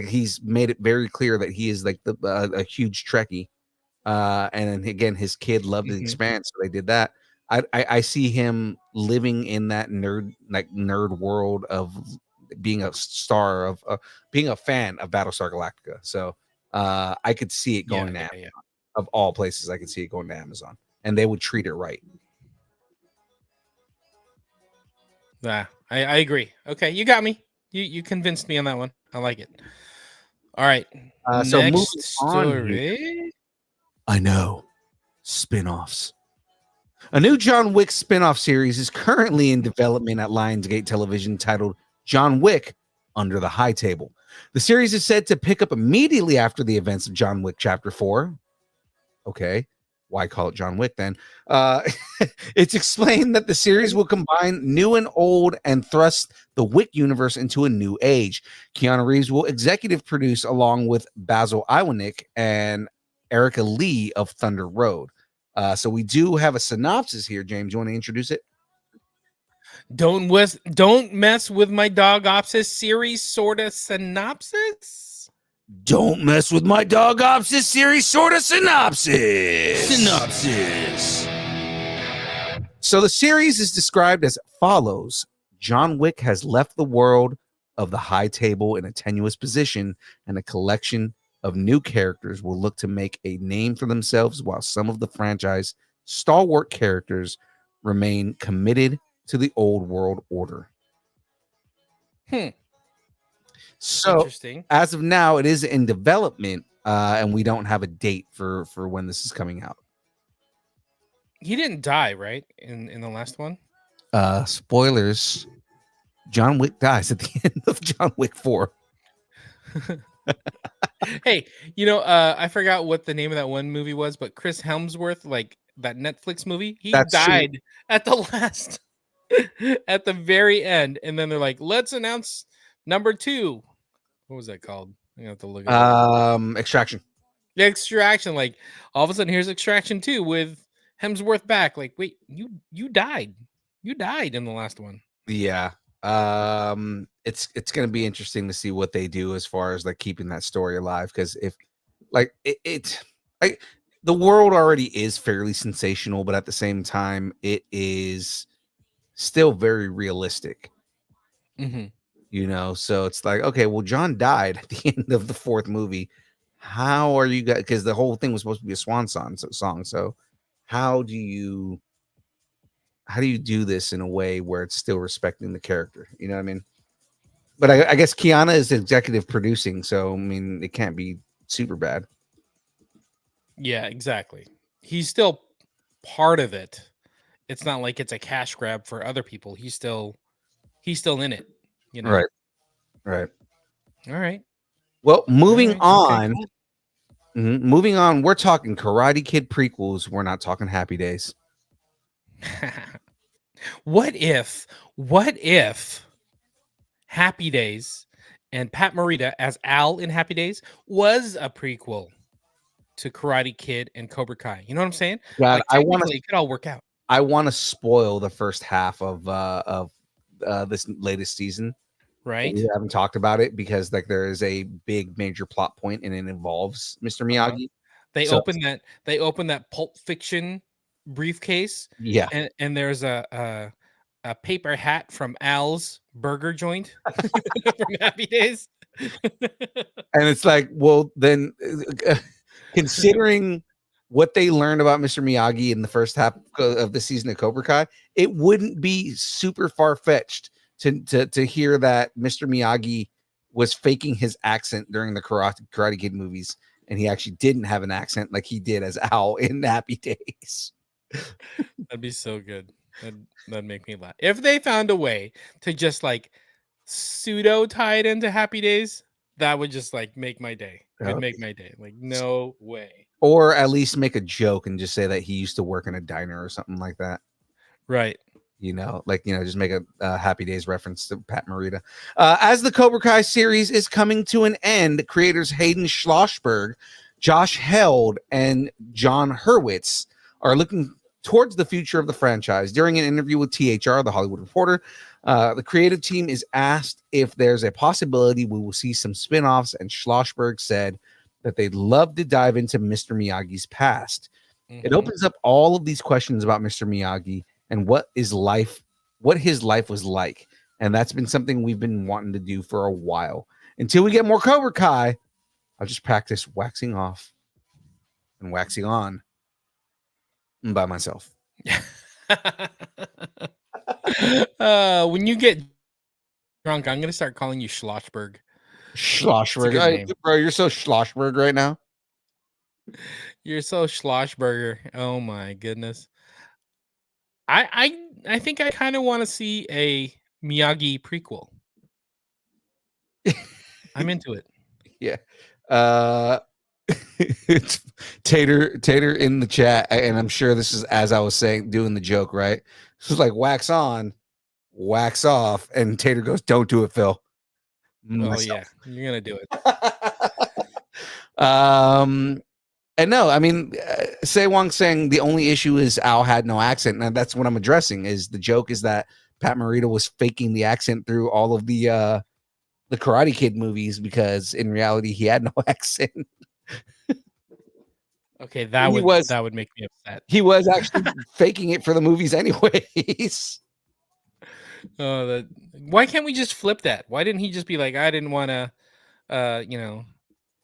he's made it very clear that he is like a huge Trekkie. And then again, his kid loved The Expanse, so they did that. I see him living in that nerd world of being a star of being a fan of Battlestar Galactica. So I could see it going to Amazon. Of all places, I could see it going to Amazon, and they would treat it right. Yeah, I agree. Okay, you got me. You convinced me on that one. I like it. All right. So moving story. I know. Spinoffs. A new John Wick spinoff series is currently in development at Lionsgate Television titled John Wick Under the High Table. The series is said to pick up immediately after the events of John Wick Chapter 4. Okay. Why call it John Wick then? It's explained that the series will combine new and old and thrust the Wick universe into a new age. Keanu Reeves will executive produce along with Basil Iwanick and Erica Lee of Thunder Road. So we do have a synopsis here. James, you want to introduce it? Don't mess with my dog Opsis series sort of synopsis. Don't mess with my dog Opsis series sort of synopsis. So the series is described as follows. John Wick has left the world of the high table in a tenuous position, and a collection of new characters will look to make a name for themselves, while some of the franchise stalwart characters remain committed to the old world order. So as of now, it is in development, and we don't have a date for when this is coming out. He didn't die, right? In the last one? Spoilers. John Wick dies at the end of John Wick 4. Hey, I forgot what the name of that one movie was, but Chris Hemsworth, like that Netflix movie, That's died true. At the last, at the very end, and then they're like, "Let's announce number 2." What was that called? I have to look it up. Extraction. Extraction. Like all of a sudden, here's Extraction 2 with Hemsworth back. Like, wait, you died. You died in the last one. Yeah. It's going to be interesting to see what they do as far as like keeping that story alive, because if like the world already is fairly sensational, but at the same time it is still very realistic. Mm-hmm. You know, so it's like, okay, well, John died at the end of the fourth movie. How are you guys? Because the whole thing was supposed to be a swan song. So how do you do this in a way where it's still respecting the character? You know what I mean? But I guess Kiana is executive producing, so I mean, it can't be super bad. Yeah, exactly. He's still part of it. It's not like it's a cash grab for other people. He's still in it. You know. Right. All right. Well, moving Okay, on. cool. Moving on, we're talking Karate Kid prequels. We're not talking Happy Days. What if Happy Days and Pat Morita as Al in Happy Days was a prequel to Karate Kid and Cobra Kai? You know what I'm saying? God, Like, technically, it could all work out. I want to spoil the first half of this latest season. Right. We haven't talked about it because like there is a big major plot point and it involves Mr. Miyagi. They open that Pulp Fiction briefcase. Yeah. And there's a paper hat from Al's burger joint from Happy Days. And it's like, well, then considering what they learned about Mr. Miyagi in the first half of the season of Cobra Kai, it wouldn't be super far-fetched to hear that Mr. Miyagi was faking his accent during the Karate Kid movies, and he actually didn't have an accent like he did as Al in Happy Days. That'd be so good. That'd make me laugh. If they found a way to just like pseudo tie it into Happy Days, that would just like make my day. It'd make my day. Like, no way. Or at least make a joke and just say that he used to work in a diner or something like that. Right. You know, like, you know, just make a Happy Days reference to Pat Morita. As the Cobra Kai series is coming to an end, creators Hayden Schlossberg, Josh Held, and John Hurwitz are looking towards the future of the franchise. During an interview with THR, The Hollywood Reporter, the creative team is asked if there's a possibility we will see some spinoffs, and Schlossberg said that they'd love to dive into Mr. Miyagi's past. Mm-hmm. It opens up all of these questions about Mr. Miyagi and what his life was like. And that's been something we've been wanting to do for a while. Until we get more Cobra Kai, I'll just practice waxing off and waxing on by myself. When you get drunk, I'm gonna start calling you Schlossberg. Schlossberg, bro, you're so Schlossberg right now. You're so Schlossberger. Oh my goodness. I think I kind of want to see a Miyagi prequel. I'm into it. Yeah. It's Tater in the chat, and I'm sure this is as I was saying, doing the joke, right? This is like wax on, wax off, and Tater goes, "Don't do it, Phil." Yeah, you're gonna do it. And no, I mean, Wong saying the only issue is Al had no accent, and that's what I'm addressing. Is the joke is that Pat Morita was faking the accent through all of the Karate Kid movies because in reality he had no accent. Okay, that would make me upset. He was actually faking it for the movies anyways. Why can't we just flip that? Why didn't he just be like, I didn't want to,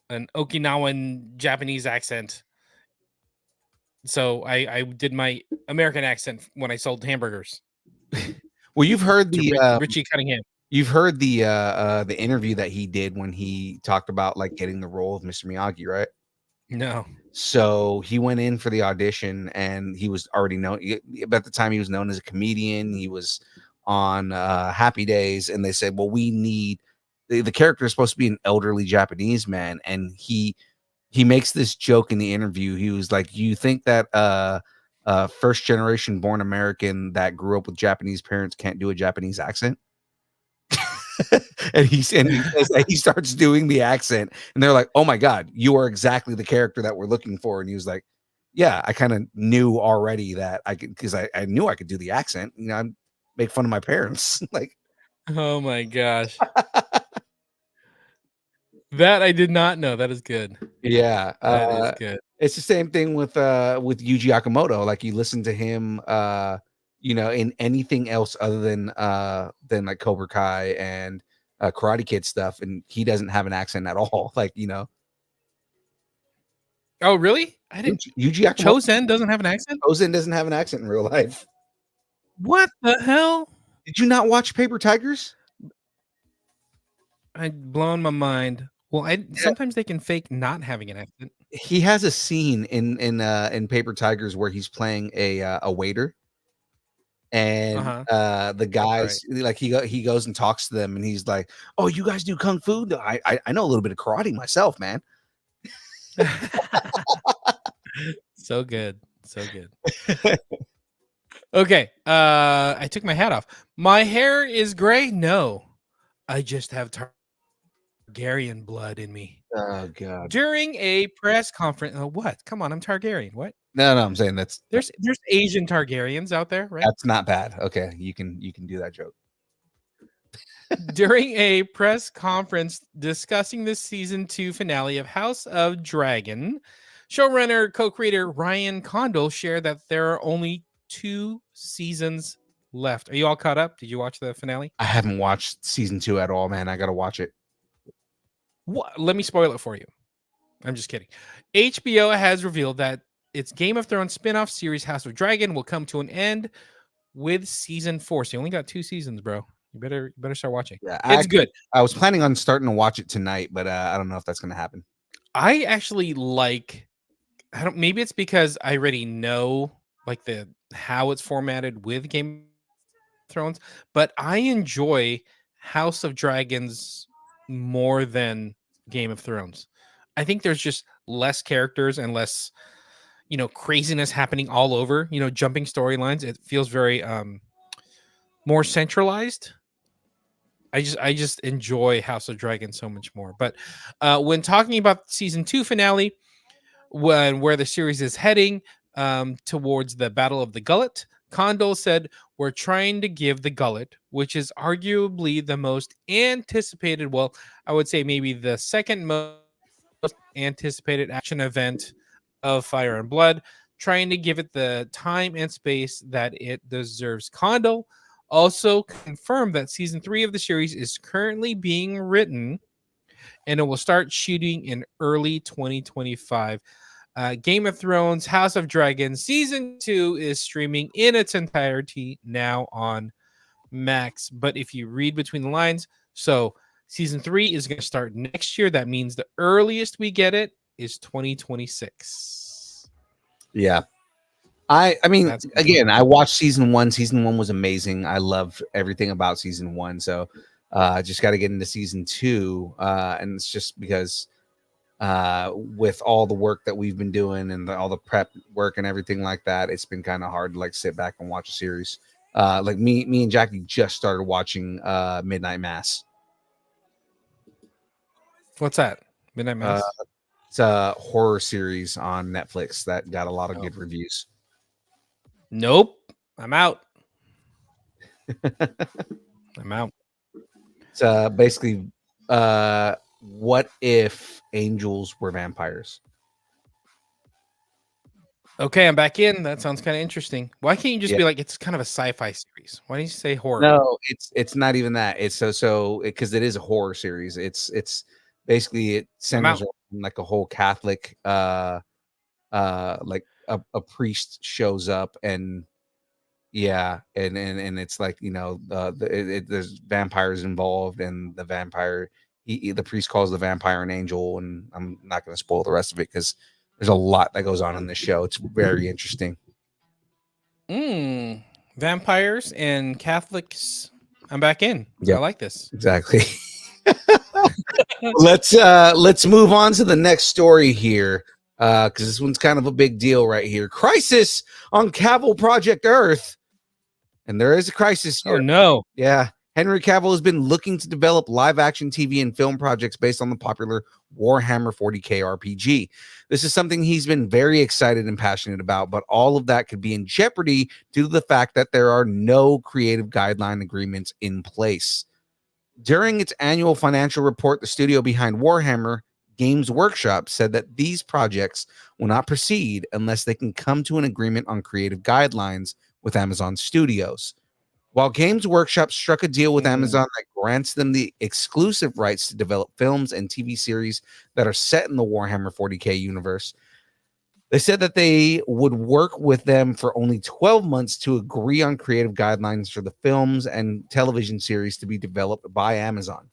an Okinawan Japanese accent. So I did my American accent when I sold hamburgers. Well, you've heard the Richie Cunningham. You've heard the interview that he did when he talked about like getting the role of Mr. Miyagi, right? No. So he went in for the audition, and he was already known. At the time, he was known as a comedian. He was on Happy Days, and they said, well, we need the character is supposed to be an elderly Japanese man, and he makes this joke in the interview. He was like, you think that first generation born American that grew up with Japanese parents can't do a Japanese accent? and he starts doing the accent, and they're like, oh my god, you are exactly the character that we're looking for. And he was like, yeah, I kind of knew already that I could, because I knew I could do the accent. You know, I make fun of my parents. Like, oh my gosh. That I did not know. That is good. Yeah, that is good. It's the same thing with Yuji Okamoto. Like, you listen to him in anything else other than like Cobra Kai and Karate Kid stuff, and he doesn't have an accent at all. Like, Oh, really? I didn't. Yuji Akamoto. Chosen doesn't have an accent? Chosen doesn't have an accent in real life. What the hell? Did you not watch Paper Tigers? I'd blown my mind. Well, sometimes they can fake not having an accent. He has a scene in Paper Tigers where he's playing a waiter, and the guys like he goes and talks to them, and he's like, "Oh, you guys do kung fu? I know a little bit of karate myself, man." So good. Okay. I took my hat off. My hair is gray. No, I just have Targaryen blood in me. Oh God! During a press conference, what? Come on, I'm Targaryen. What? No, I'm saying there's Asian Targaryens out there, right? That's not bad. Okay, you can do that joke. During a press conference discussing the season 2 finale of House of Dragon, showrunner co-creator Ryan Condal shared that there are only 2 seasons left. Are you all caught up? Did you watch the finale? I haven't watched season 2 at all, man. I gotta watch it. What? Let me spoil it for you. I'm just kidding. HBO has revealed that its Game of Thrones spin-off series House of Dragon will come to an end with season 4. So you only got 2 seasons, bro. You better start watching. Yeah, it's good. I was planning on starting to watch it tonight, but I don't know if that's gonna happen. I actually maybe it's because I already know like how it's formatted with Game of Thrones, but I enjoy House of Dragons more than Game of Thrones. I think there's just less characters and less, craziness happening all over, jumping storylines. It feels very more centralized. I just enjoy House of Dragons so much more. But when talking about season 2 finale, where the series is heading towards the Battle of the Gullet, Condal said, "We're trying to give the Gullet, which is arguably the most anticipated, well, I would say maybe the second most anticipated action event of Fire and Blood, trying to give it the time and space that it deserves." Condal also confirmed that season 3 of the series is currently being written and it will start shooting in early 2025. Game of Thrones House of Dragons season 2 is streaming in its entirety now on Max. But if you read between the lines, so season 3 is going to start next year. That means the earliest we get it is 2026. Yeah. I mean, again, I watched season 1. Season 1 was amazing. I loved everything about season 1. So I just got to get into season 2. And it's just because with all the work that we've been doing and all the prep work and everything like that, it's been kind of hard to like sit back and watch a series. Like me and Jackie just started watching Midnight Mass. What's that? Midnight Mass? It's a horror series on Netflix that got a lot of good reviews. Nope. I'm out. I'm out. It's basically what if angels were vampires? Okay, I'm back in. That sounds kind of interesting. Why can't you just be like, it's kind of a sci-fi series? Why don't you say horror? No, it's not even that. It's so because it is a horror series. It's basically it centers on like a whole Catholic like a priest shows up and and it's like there's vampires involved, and the vampire the priest calls the vampire an angel, and I'm not going to spoil the rest of it because there's a lot that goes on in this show. It's very interesting. Vampires and Catholics. I'm back in. I like this. Exactly. Let's move on to the next story here. Because this one's kind of a big deal right here. Crisis on Campbell Project Earth. And there is a crisis here. Oh, no. Yeah. Henry Cavill has been looking to develop live-action TV and film projects based on the popular Warhammer 40K RPG. This is something he's been very excited and passionate about, but all of that could be in jeopardy due to the fact that there are no creative guideline agreements in place. During its annual financial report, the studio behind Warhammer Games Workshop said that these projects will not proceed unless they can come to an agreement on creative guidelines with Amazon Studios. While Games Workshop struck a deal with Amazon that grants them the exclusive rights to develop films and TV series that are set in the Warhammer 40K universe, they said that they would work with them for only 12 months to agree on creative guidelines for the films and television series to be developed by Amazon.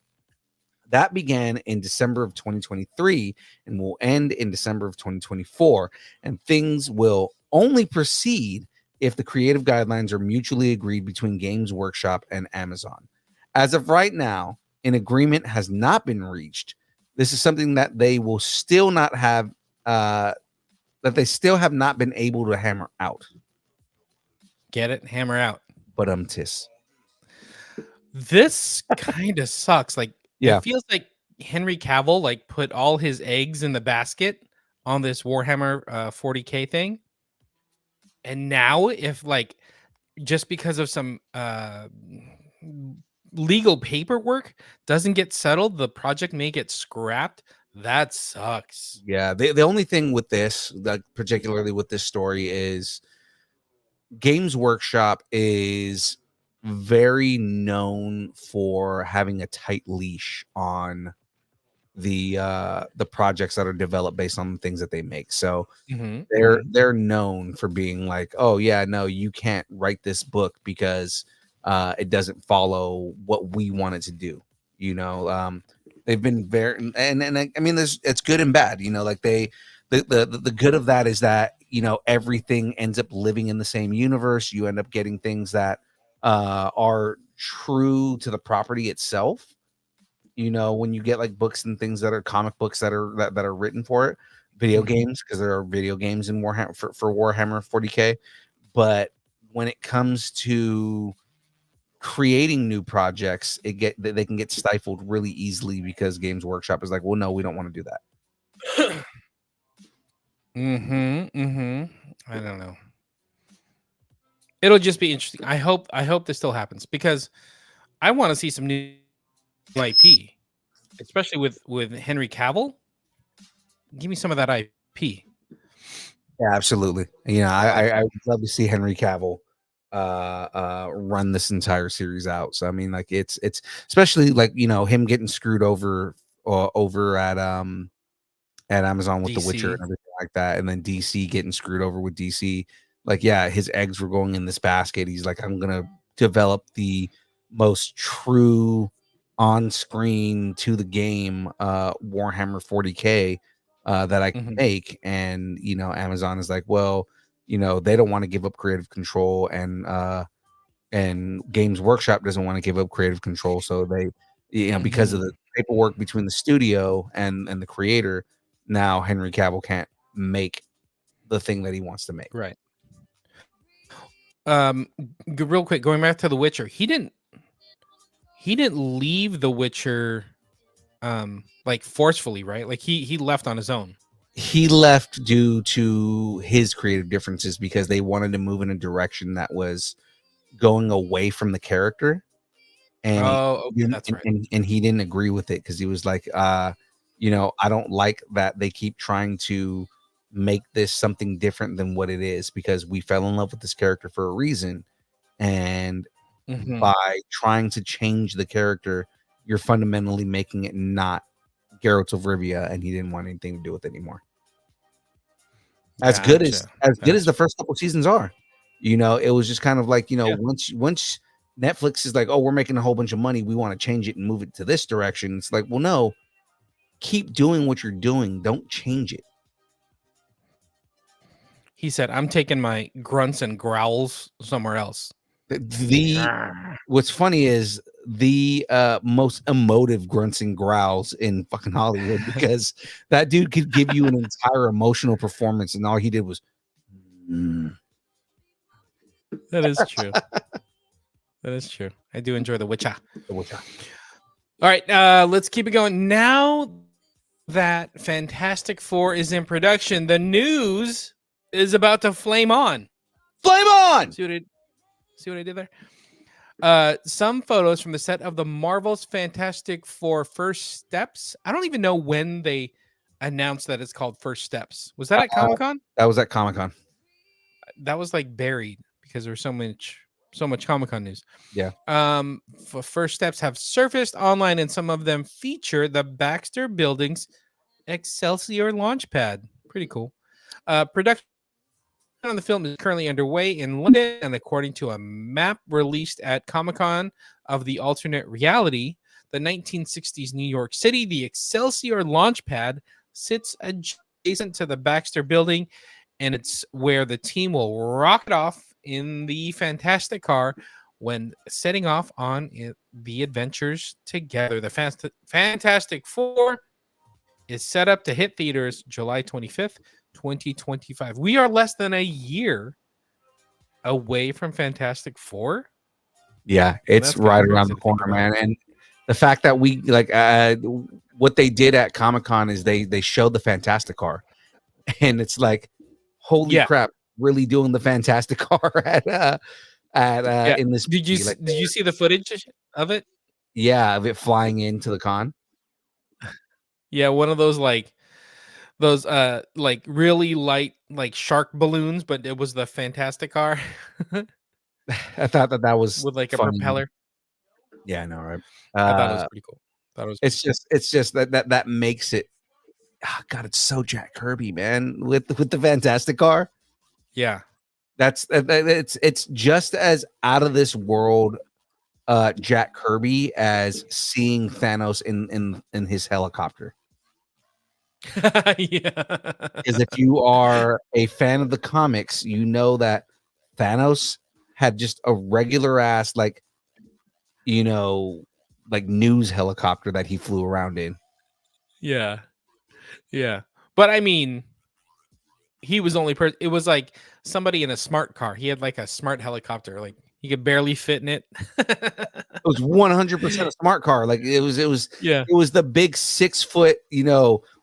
That began in December of 2023 and will end in December of 2024, and things will only proceed if the creative guidelines are mutually agreed between Games Workshop and Amazon. As of right now, an agreement has not been reached. This is something that they will still not have, that they still have not been able to hammer out. Get it? Hammer out. But tis. This kind of sucks. Like, yeah, it feels like Henry Cavill like put all his eggs in the basket on this Warhammer 40K thing. And now if like just because of some legal paperwork doesn't get settled, the project may get scrapped. That sucks. Yeah, the only thing with this, like particularly with this story, is Games Workshop is very known for having a tight leash on the projects that are developed based on the things that they make. So they're known for being like, oh yeah, no, you can't write this book because it doesn't follow what we want it to do. You know, they've been very, and I mean, it's good and bad. You know, like the good of that is that, you know, everything ends up living in the same universe. You end up getting things that are true to the property itself. You know, when you get like books and things that are comic books that are written for it, video games, because there are video games in Warhammer for Warhammer 40K. But when it comes to creating new projects, they can get stifled really easily because Games Workshop is like, well, no, we don't want to do that. I don't know. It'll just be interesting. I hope this still happens because I want to see some new IP, especially with Henry Cavill. Give me some of that IP. Yeah, absolutely. You know, I would love to see Henry Cavill run this entire series out. So I mean, like it's especially like, you know, him getting screwed over at Amazon with DC. The Witcher and everything like that, and then DC getting screwed over with DC. Like, yeah, his eggs were going in this basket. He's like, I'm gonna develop the most true on-screen to the game Warhammer 40K that I can make. And, you know, Amazon is like, well, you know, they don't want to give up creative control, and Games Workshop doesn't want to give up creative control. So they, you know, because of the paperwork between the studio and the creator, now Henry Cavill can't make the thing that he wants to make. Right. Real quick, going back to The Witcher, he didn't leave The Witcher like forcefully, right? Like he left on his own. He left due to his creative differences because they wanted to move in a direction that was going away from the character. And that's right. And he didn't agree with it because he was like, you know, I don't like that they keep trying to make this something different than what it is, because we fell in love with this character for a reason. And by trying to change the character, you're fundamentally making it not Geralt of Rivia, and he didn't want anything to do with it anymore. As good as the first couple seasons are, you know, it was just kind of like, you know, once Netflix is like, oh, we're making a whole bunch of money, we want to change it and move it to this direction. It's like, well, no, keep doing what you're doing. Don't change it. He said, I'm taking my grunts and growls somewhere else. What's funny is the most emotive grunts and growls in fucking Hollywood, because that dude could give you an entire emotional performance, and all he did was That is true. That is true. I do enjoy The Witcher. All right, let's keep it going. Now that Fantastic Four is in production, the news is about to flame on. Flame on! See what I did there? Some photos from the set of the Marvel's Fantastic Four First Steps. I don't even know when they announced that it's called First Steps. Was that at Comic-Con? That was at Comic-Con. That was like buried because there's so much Comic-Con news. Yeah. First steps have surfaced online, and some of them feature the Baxter Building's Excelsior launch pad. Pretty cool. Production on the film is currently underway in London, and according to a map released at Comic-Con of the alternate reality, the 1960s New York City, the Excelsior launch pad sits adjacent to the Baxter Building, and it's where the team will rocket off in the Fantastic Car when setting off on the adventures together. The Fantastic Four is set up to hit theaters July 25th, 2025. We are less than a year away from Fantastic Four. Yeah, it's right around the corner, man. And the fact that we what they did at Comic-Con is they showed the Fantastic Car, and it's like, holy crap, really doing the Fantastic Car in this. Did you see the footage of it? Yeah, of it flying into the con. Yeah, one of those really light shark balloons, but it was the Fantastic Car. I thought that was with like a funny. propeller. Yeah, I know, right? I thought it was pretty cool. It's just that makes it. Oh, God, it's so Jack Kirby, man, with the Fantastic Car. Yeah, it's just as out of this world, Jack Kirby, as seeing Thanos in his helicopter. Yeah, because if you are a fan of the comics, you know that Thanos had just a regular ass news helicopter that he flew around in. Yeah. But I mean, he was only it was like somebody in a smart car. He had like a smart helicopter, like he could barely fit in it. It was 100% a smart car. Like it was the big 6 foot,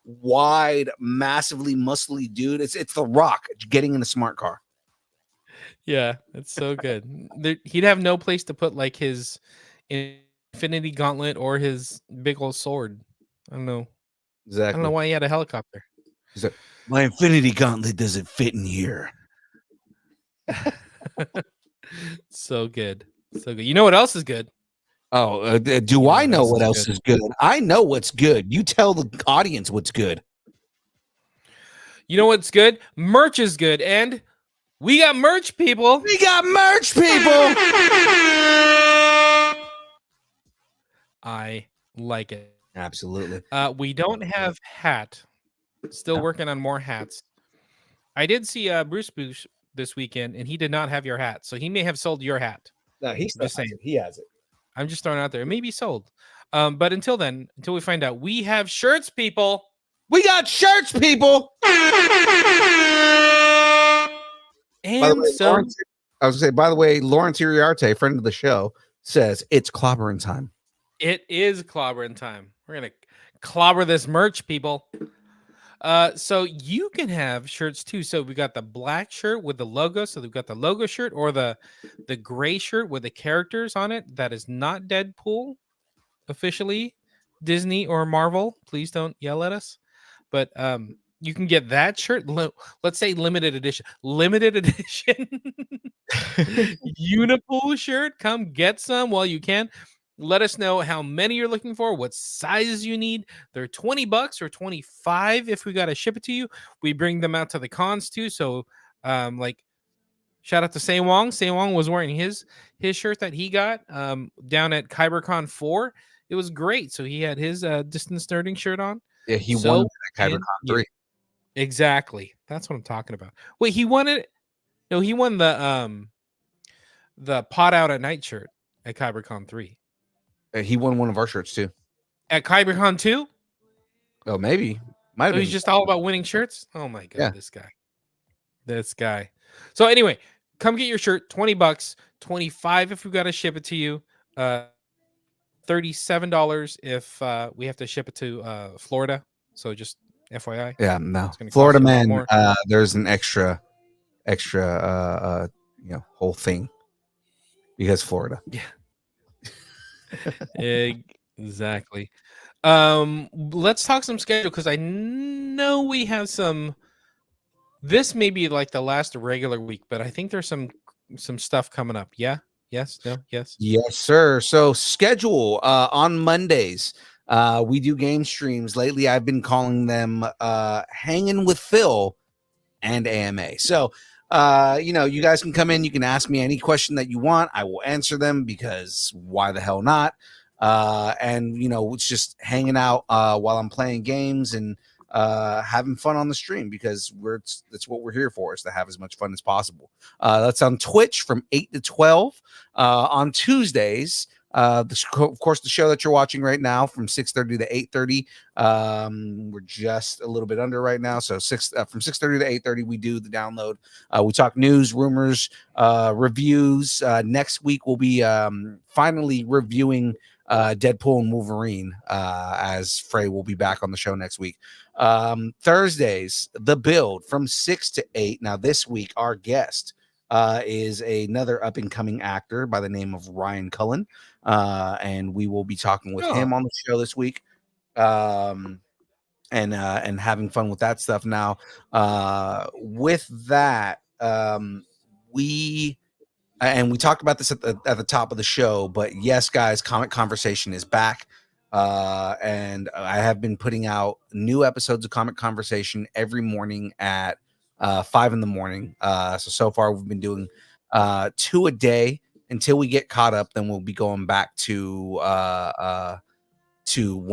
wide, massively muscly dude. It's the Rock getting in a smart car. Yeah, it's so good. He'd have no place to put like his Infinity Gauntlet or his big old sword. I don't know. Exactly. I don't know why he had a helicopter. He's like, my Infinity Gauntlet doesn't fit in here. So good. So good. You know what else is good? Oh, do I know what else is good? I know what's good. You tell the audience what's good. You know what's good? Merch is good. And we got merch, people. We got merch, people. I like it. Absolutely. We don't have hat. Still working on more hats. I did see Bruce this weekend, and he did not have your hat. So he may have sold your hat. No, he's just saying. He has it. I'm just throwing it out there. It may be sold. But until we find out, we have shirts, people. We got shirts, people. And Lawrence, I was gonna say, by the way, Lawrence Iriarte, friend of the show, says it's clobbering time. It is clobbering time. We're gonna clobber this merch, people. So you can have shirts too. So we got the black shirt with the logo. So we've got the logo shirt, or the gray shirt with the characters on it. That is not Deadpool officially, Disney or Marvel. Please don't yell at us. But you can get that shirt. Let's say limited edition Unipool shirt. Come get some while you can. Let us know how many you're looking for, what sizes you need. They're $20 or $25 if we got to ship it to you. We bring them out to the cons too. So shout out to Say Wong. Say Wong was wearing his shirt that he got down at KyberCon 4. It was great. So he had his Distance Nerding shirt on. Yeah, he won at KyberCon 3. Exactly. That's what I'm talking about. Wait, he won it? No, he won the Pot Out at Night shirt at KyberCon 3. He won one of our shirts too. At KyberCon 2? Oh, maybe. Might have been. He's just all about winning shirts? Oh my God, yeah. This guy. So anyway, come get your shirt, $20, $25 if we got to ship it to you. $37 if we have to ship it to Florida. So just FYI. Yeah, no. Florida man, there's an extra whole thing because Florida. Yeah. Exactly. Let's talk some schedule because I know we have some. This may be like the last regular week, but I think there's some some stuff coming up. Yeah. Yes. No. Yes. Yes, sir. So schedule on Mondays. We do game streams. Lately, I've been calling them Hanging with Phil and AMA. So you guys can come in, you can ask me any question that you want. I will answer them because why the hell not? And it's just hanging out while I'm playing games and having fun on the stream because that's what we're here for, is to have as much fun as possible. That's on Twitch from 8 to 12 on Tuesdays. Of course, the show that you're watching right now from 6:30 to 8:30. We're just a little bit under right now, so from 6:30 to 8:30 we do the download. We talk news, rumors, reviews. Next week we'll be finally reviewing Deadpool and Wolverine, as Frey will be back on the show next week. Thursdays, The Build from 6 to 8. Now this week our guest is another up-and-coming actor by the name of Ryan Cullen, and we will be talking with him on the show this week, and having fun with that stuff. Now, with that, we talked about this at the top of the show, but yes, guys, Comic Conversation is back, and I have been putting out new episodes of Comic Conversation every morning at 5 in the morning. So far we've been doing 2 a day until we get caught up. Then we'll be going back to 1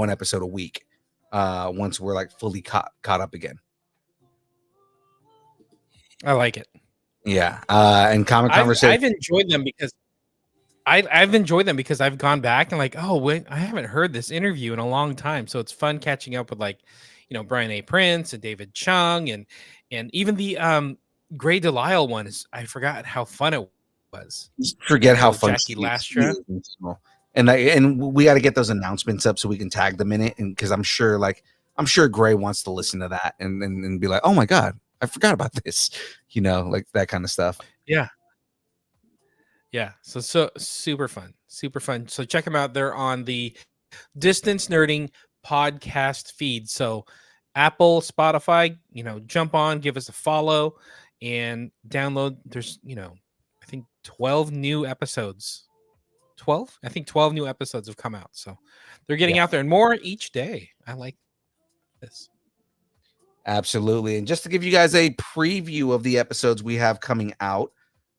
episode a week once we're like fully caught up again. I like it. Yeah. And Comic Conversation, I've enjoyed them because I've enjoyed them because I've gone back and like, oh wait, I haven't heard this interview in a long time. So it's fun catching up with like, Brian A. Prince and David Chung and even the Gray Delisle one I forgot how fun it was. Forget how fun Jackie Lastra. And we got to get those announcements up so we can tag them in it. And because I'm sure Gray wants to listen to that and be like, oh my God, I forgot about this, like that kind of stuff. Yeah. Yeah. So super fun. So check them out. They're on the Distance Nerding podcast feed. So Apple, Spotify, jump on, give us a follow and download. There's, I think 12 new episodes. 12? I think 12 new episodes have come out. So they're getting out there and more each day. I like this. Absolutely. And just to give you guys a preview of the episodes we have coming out,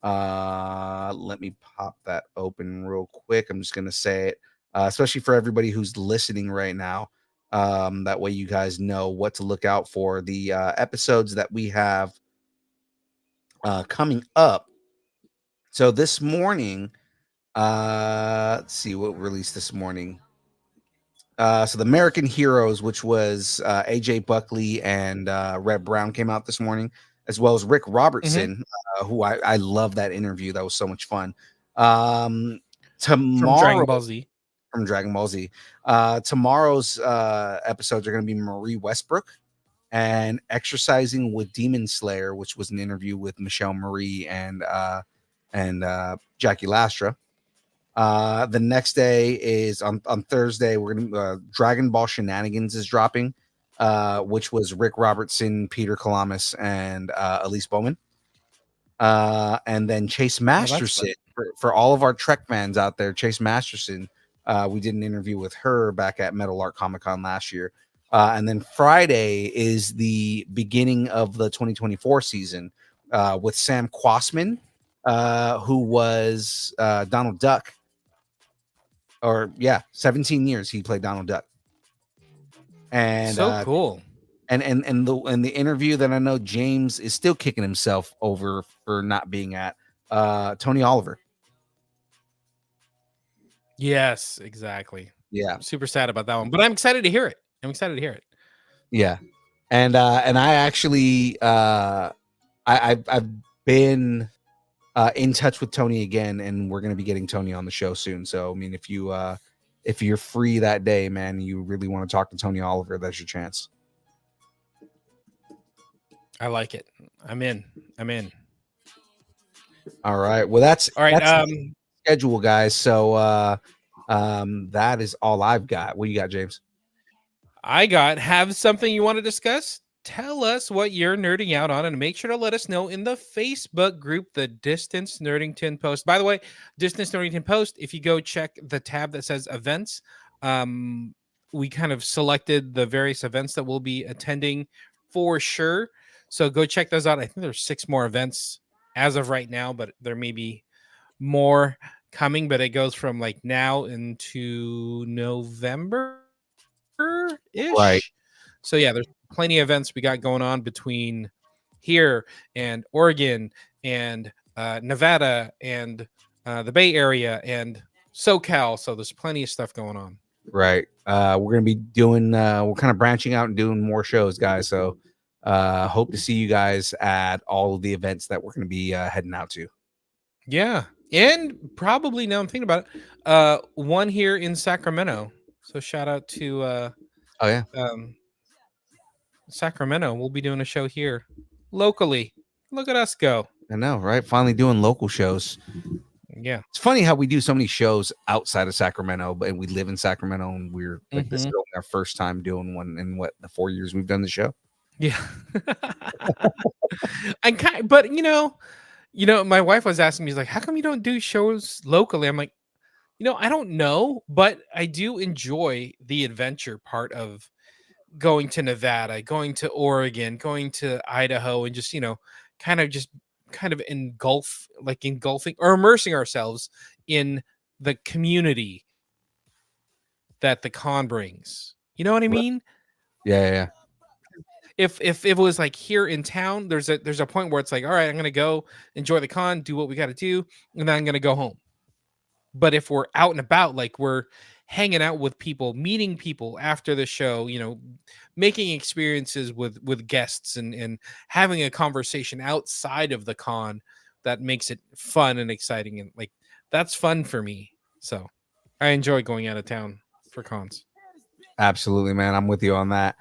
let me pop that open real quick. I'm just going to say it, especially for everybody who's listening right now. That way you guys know what to look out for. The episodes that we have coming up. So this morning, let's see what released this morning. So the American Heroes, which was AJ Buckley and Red Brown, came out this morning, as well as Rick Robertson, who I love that interview. That was so much fun. Tomorrow, from Dragon Ball Z. Tomorrow's episodes are going to be Marie Westbrook and Exercising with Demon Slayer, which was an interview with Michelle Marie and Jackie Lastra. The next day is on Thursday. We're gonna Dragon Ball Shenanigans is dropping, which was Rick Robertson, Peter Kalamis, and Elise Bowman. And then Chase Masterson, for all of our Trek fans out there, Chase Masterson. We did an interview with her back at Metal Art Comic Con last year. And then Friday is the beginning of the 2024 season with Sam Quasman, who was Donald Duck. 17 years he played Donald Duck. And so cool. And the interview that I know James is still kicking himself over for not being at Tony Oliver. Yes, exactly. Yeah, I'm super sad about that one, but I'm excited to hear it. Yeah, and I actually I've been in touch with Tony again, and we're going to be getting Tony on the show soon. So I mean, if you're free that day, man, you really want to talk to Tony Oliver, that's your chance. I like it. I'm in. All right. Well, that's all right. That's schedule, guys. So that is all I've got. What you got, James? I have something you want to discuss? tell us what you're nerding out on, and make sure to let us know in the Facebook group, the Distance Nerdington Post. By the way, Distance Nerdington Post, if you go check the tab that says events, we kind of selected the various events that we'll be attending for sure. So go check those out. I think there's 6 more events as of right now, but there may be more coming, but it goes from like now into November ish. Right. So yeah, there's plenty of events we got going on between here and Oregon and Nevada and the Bay Area and SoCal. So there's plenty of stuff going on. Right. We're gonna be doing. We're kind of branching out and doing more shows, guys. So hope to see you guys at all of the events that we're gonna be heading out to. Yeah, and probably now I'm thinking about it. One here in Sacramento. So shout out to Oh yeah. Sacramento. We'll be doing a show here locally. Look at us go. I know, right? Finally doing local shows. Yeah. It's funny how we do so many shows outside of Sacramento, but we live in Sacramento, and we're like this is only our first time doing one in the 4 years we've done the show. Yeah. But my wife was asking me, she's like, how come you don't do shows locally? I'm like, I don't know, but I do enjoy the adventure part of going to Nevada, going to Oregon, going to Idaho, and just, kind of engulfing or immersing ourselves in the community that the con brings. You know what I mean? Yeah. If it was like here in town, there's a point where it's like, all right, I'm gonna go enjoy the con, do what we got to do, and then I'm gonna go home. But if we're out and about, like we're hanging out with people, meeting people after the show, making experiences with guests and having a conversation outside of the con, that makes it fun and exciting, and like that's fun for me. So I enjoy going out of town for cons. Absolutely, man. I'm with you on that.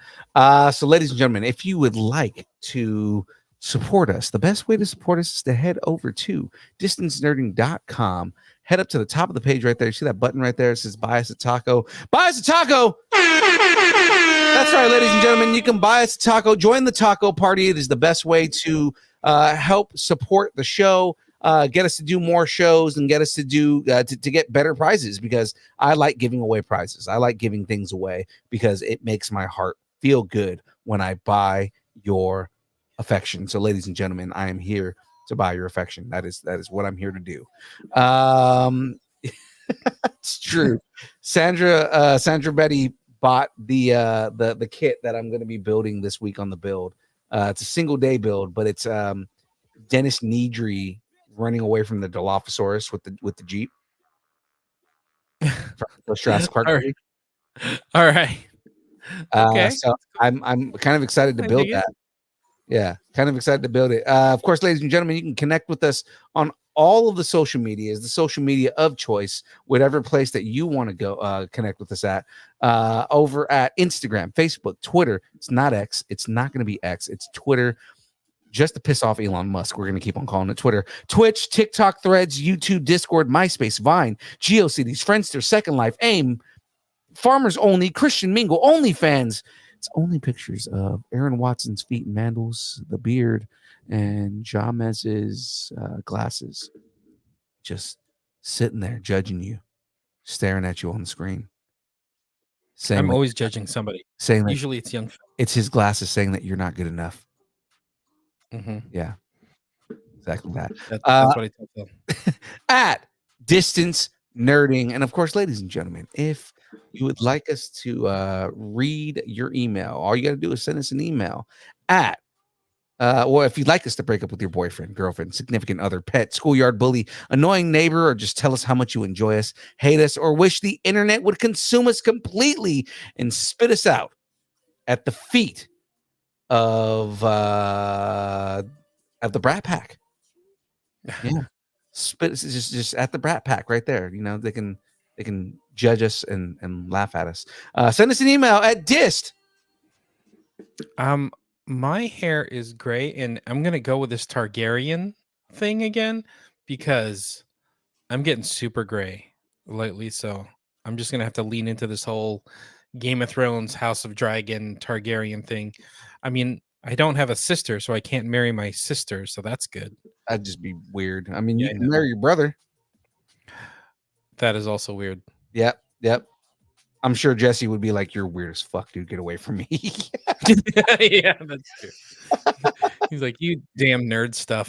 So, ladies and gentlemen, if you would like to support us, the best way to support us is to head over to distancenerding.com. Head up to the top of the page right there. See that button right there? It says buy us a taco. Buy us a taco. That's right, ladies and gentlemen. You can buy us a taco. Join the taco party. It is the best way to help support the show. Get us to do more shows and get us to do to get better prizes, because I like giving away prizes. I like giving things away because it makes my heart feel good when I buy your affection. So, ladies and gentlemen, I am here to buy your affection. That is what I'm here to do. It's true. Sandra Betty bought the kit that I'm going to be building this week on the build. It's a single day build, but it's Dennis Nedry running away from the Dilophosaurus with the Jeep. From Jurassic Park. All right. Okay. So I'm kind of excited to build that. Yeah, kind of excited to build it. Of course, ladies and gentlemen, you can connect with us on all of the social medias, the social media of choice, whatever place that you want to go connect with us at. Over at Instagram, Facebook, Twitter. It's not X. It's not going to be X. It's Twitter. Just to piss off Elon Musk, we're going to keep on calling it Twitter. Twitch, TikTok, Threads, YouTube, Discord, MySpace, Vine, GeoCities, Friendster, Second Life, AIM, Farmers Only, Christian Mingle, OnlyFans. It's only pictures of Aaron Watson's feet and mandals, the beard, and Jahmez's glasses. Just sitting there judging you, staring at you on the screen. I'm always judging somebody. Saying that usually it's young. It's his glasses saying that you're not good enough. Mm-hmm. Yeah, exactly that. That's what I tell them. At Distance Nerding. And of course, ladies and gentlemen, if you would like us to read your email, all you got to do is send us an email at or if you'd like us to break up with your boyfriend, girlfriend, significant other, pet, schoolyard bully, annoying neighbor, or just tell us how much you enjoy us, hate us, or wish the internet would consume us completely and spit us out at the feet of the Brat Pack. Yeah, spit just at the Brat Pack right there. They can judge us and laugh at us. Send us an email at dist. My hair is gray, and I'm gonna go with this Targaryen thing again because I'm getting super gray lately. So I'm just gonna have to lean into this whole Game of Thrones, House of Dragon, Targaryen thing. I mean, I don't have a sister, so I can't marry my sister. So that's good. That'd just be weird. I mean, Yeah, you I can know. marry your brother. That is also weird. Yep. I'm sure Jesse would be like, "You're weird as fuck, dude. Get away from me." Yeah, that's true. He's like, you damn nerd stuff.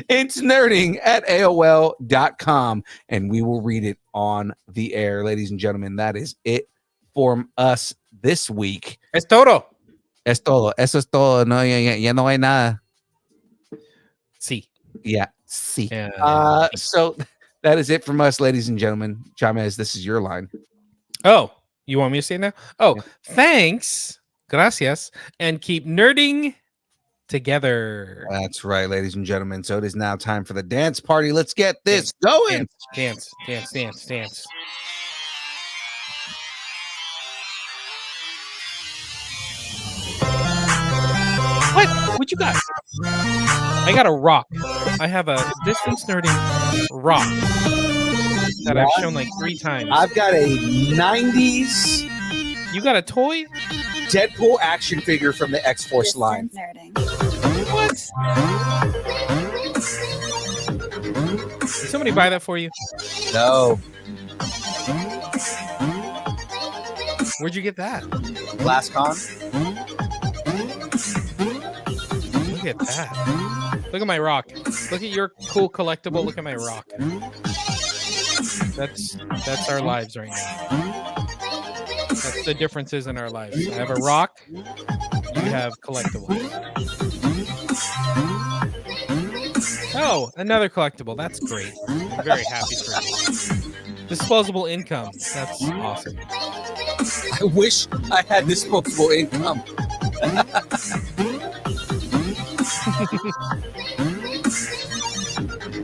It's nerding at AOL.com, and we will read it on the air. Ladies and gentlemen, that is it for us this week. Es todo. Es todo. Eso es todo. No, ya no hay nada. Sí. Yeah. See. Yeah. So that is it from us, ladies and gentlemen. Jahmez, this is your line. Oh, you want me to say it now? Oh, Yeah. thanks. Gracias. And keep nerding together. That's right, ladies and gentlemen. So it is now time for the dance party. Let's get this going. Dance. What you got? I got a rock. I have a distance nerding rock that I've shown like 3 times. I've got a 90s You got a toy? Deadpool action figure from the X-Force line. Nerding. What? Did somebody buy that for you? No. Where'd you get that? Last con? Look at that. Look at my rock. Look at your cool collectible. Look at my rock. That's our lives right now. That's the differences in our lives. I have a rock. You have collectibles. Oh, another collectible. That's great. I'm very happy for you. Disposable income. That's awesome. I wish I had disposable income.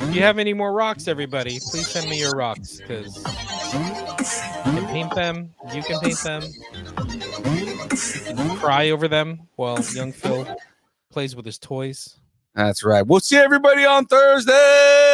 If you have any more rocks, everybody, please send me your rocks, because I can paint them. You can paint them. You can cry over them while young Phil plays with his toys. That's right. We'll see everybody on Thursday.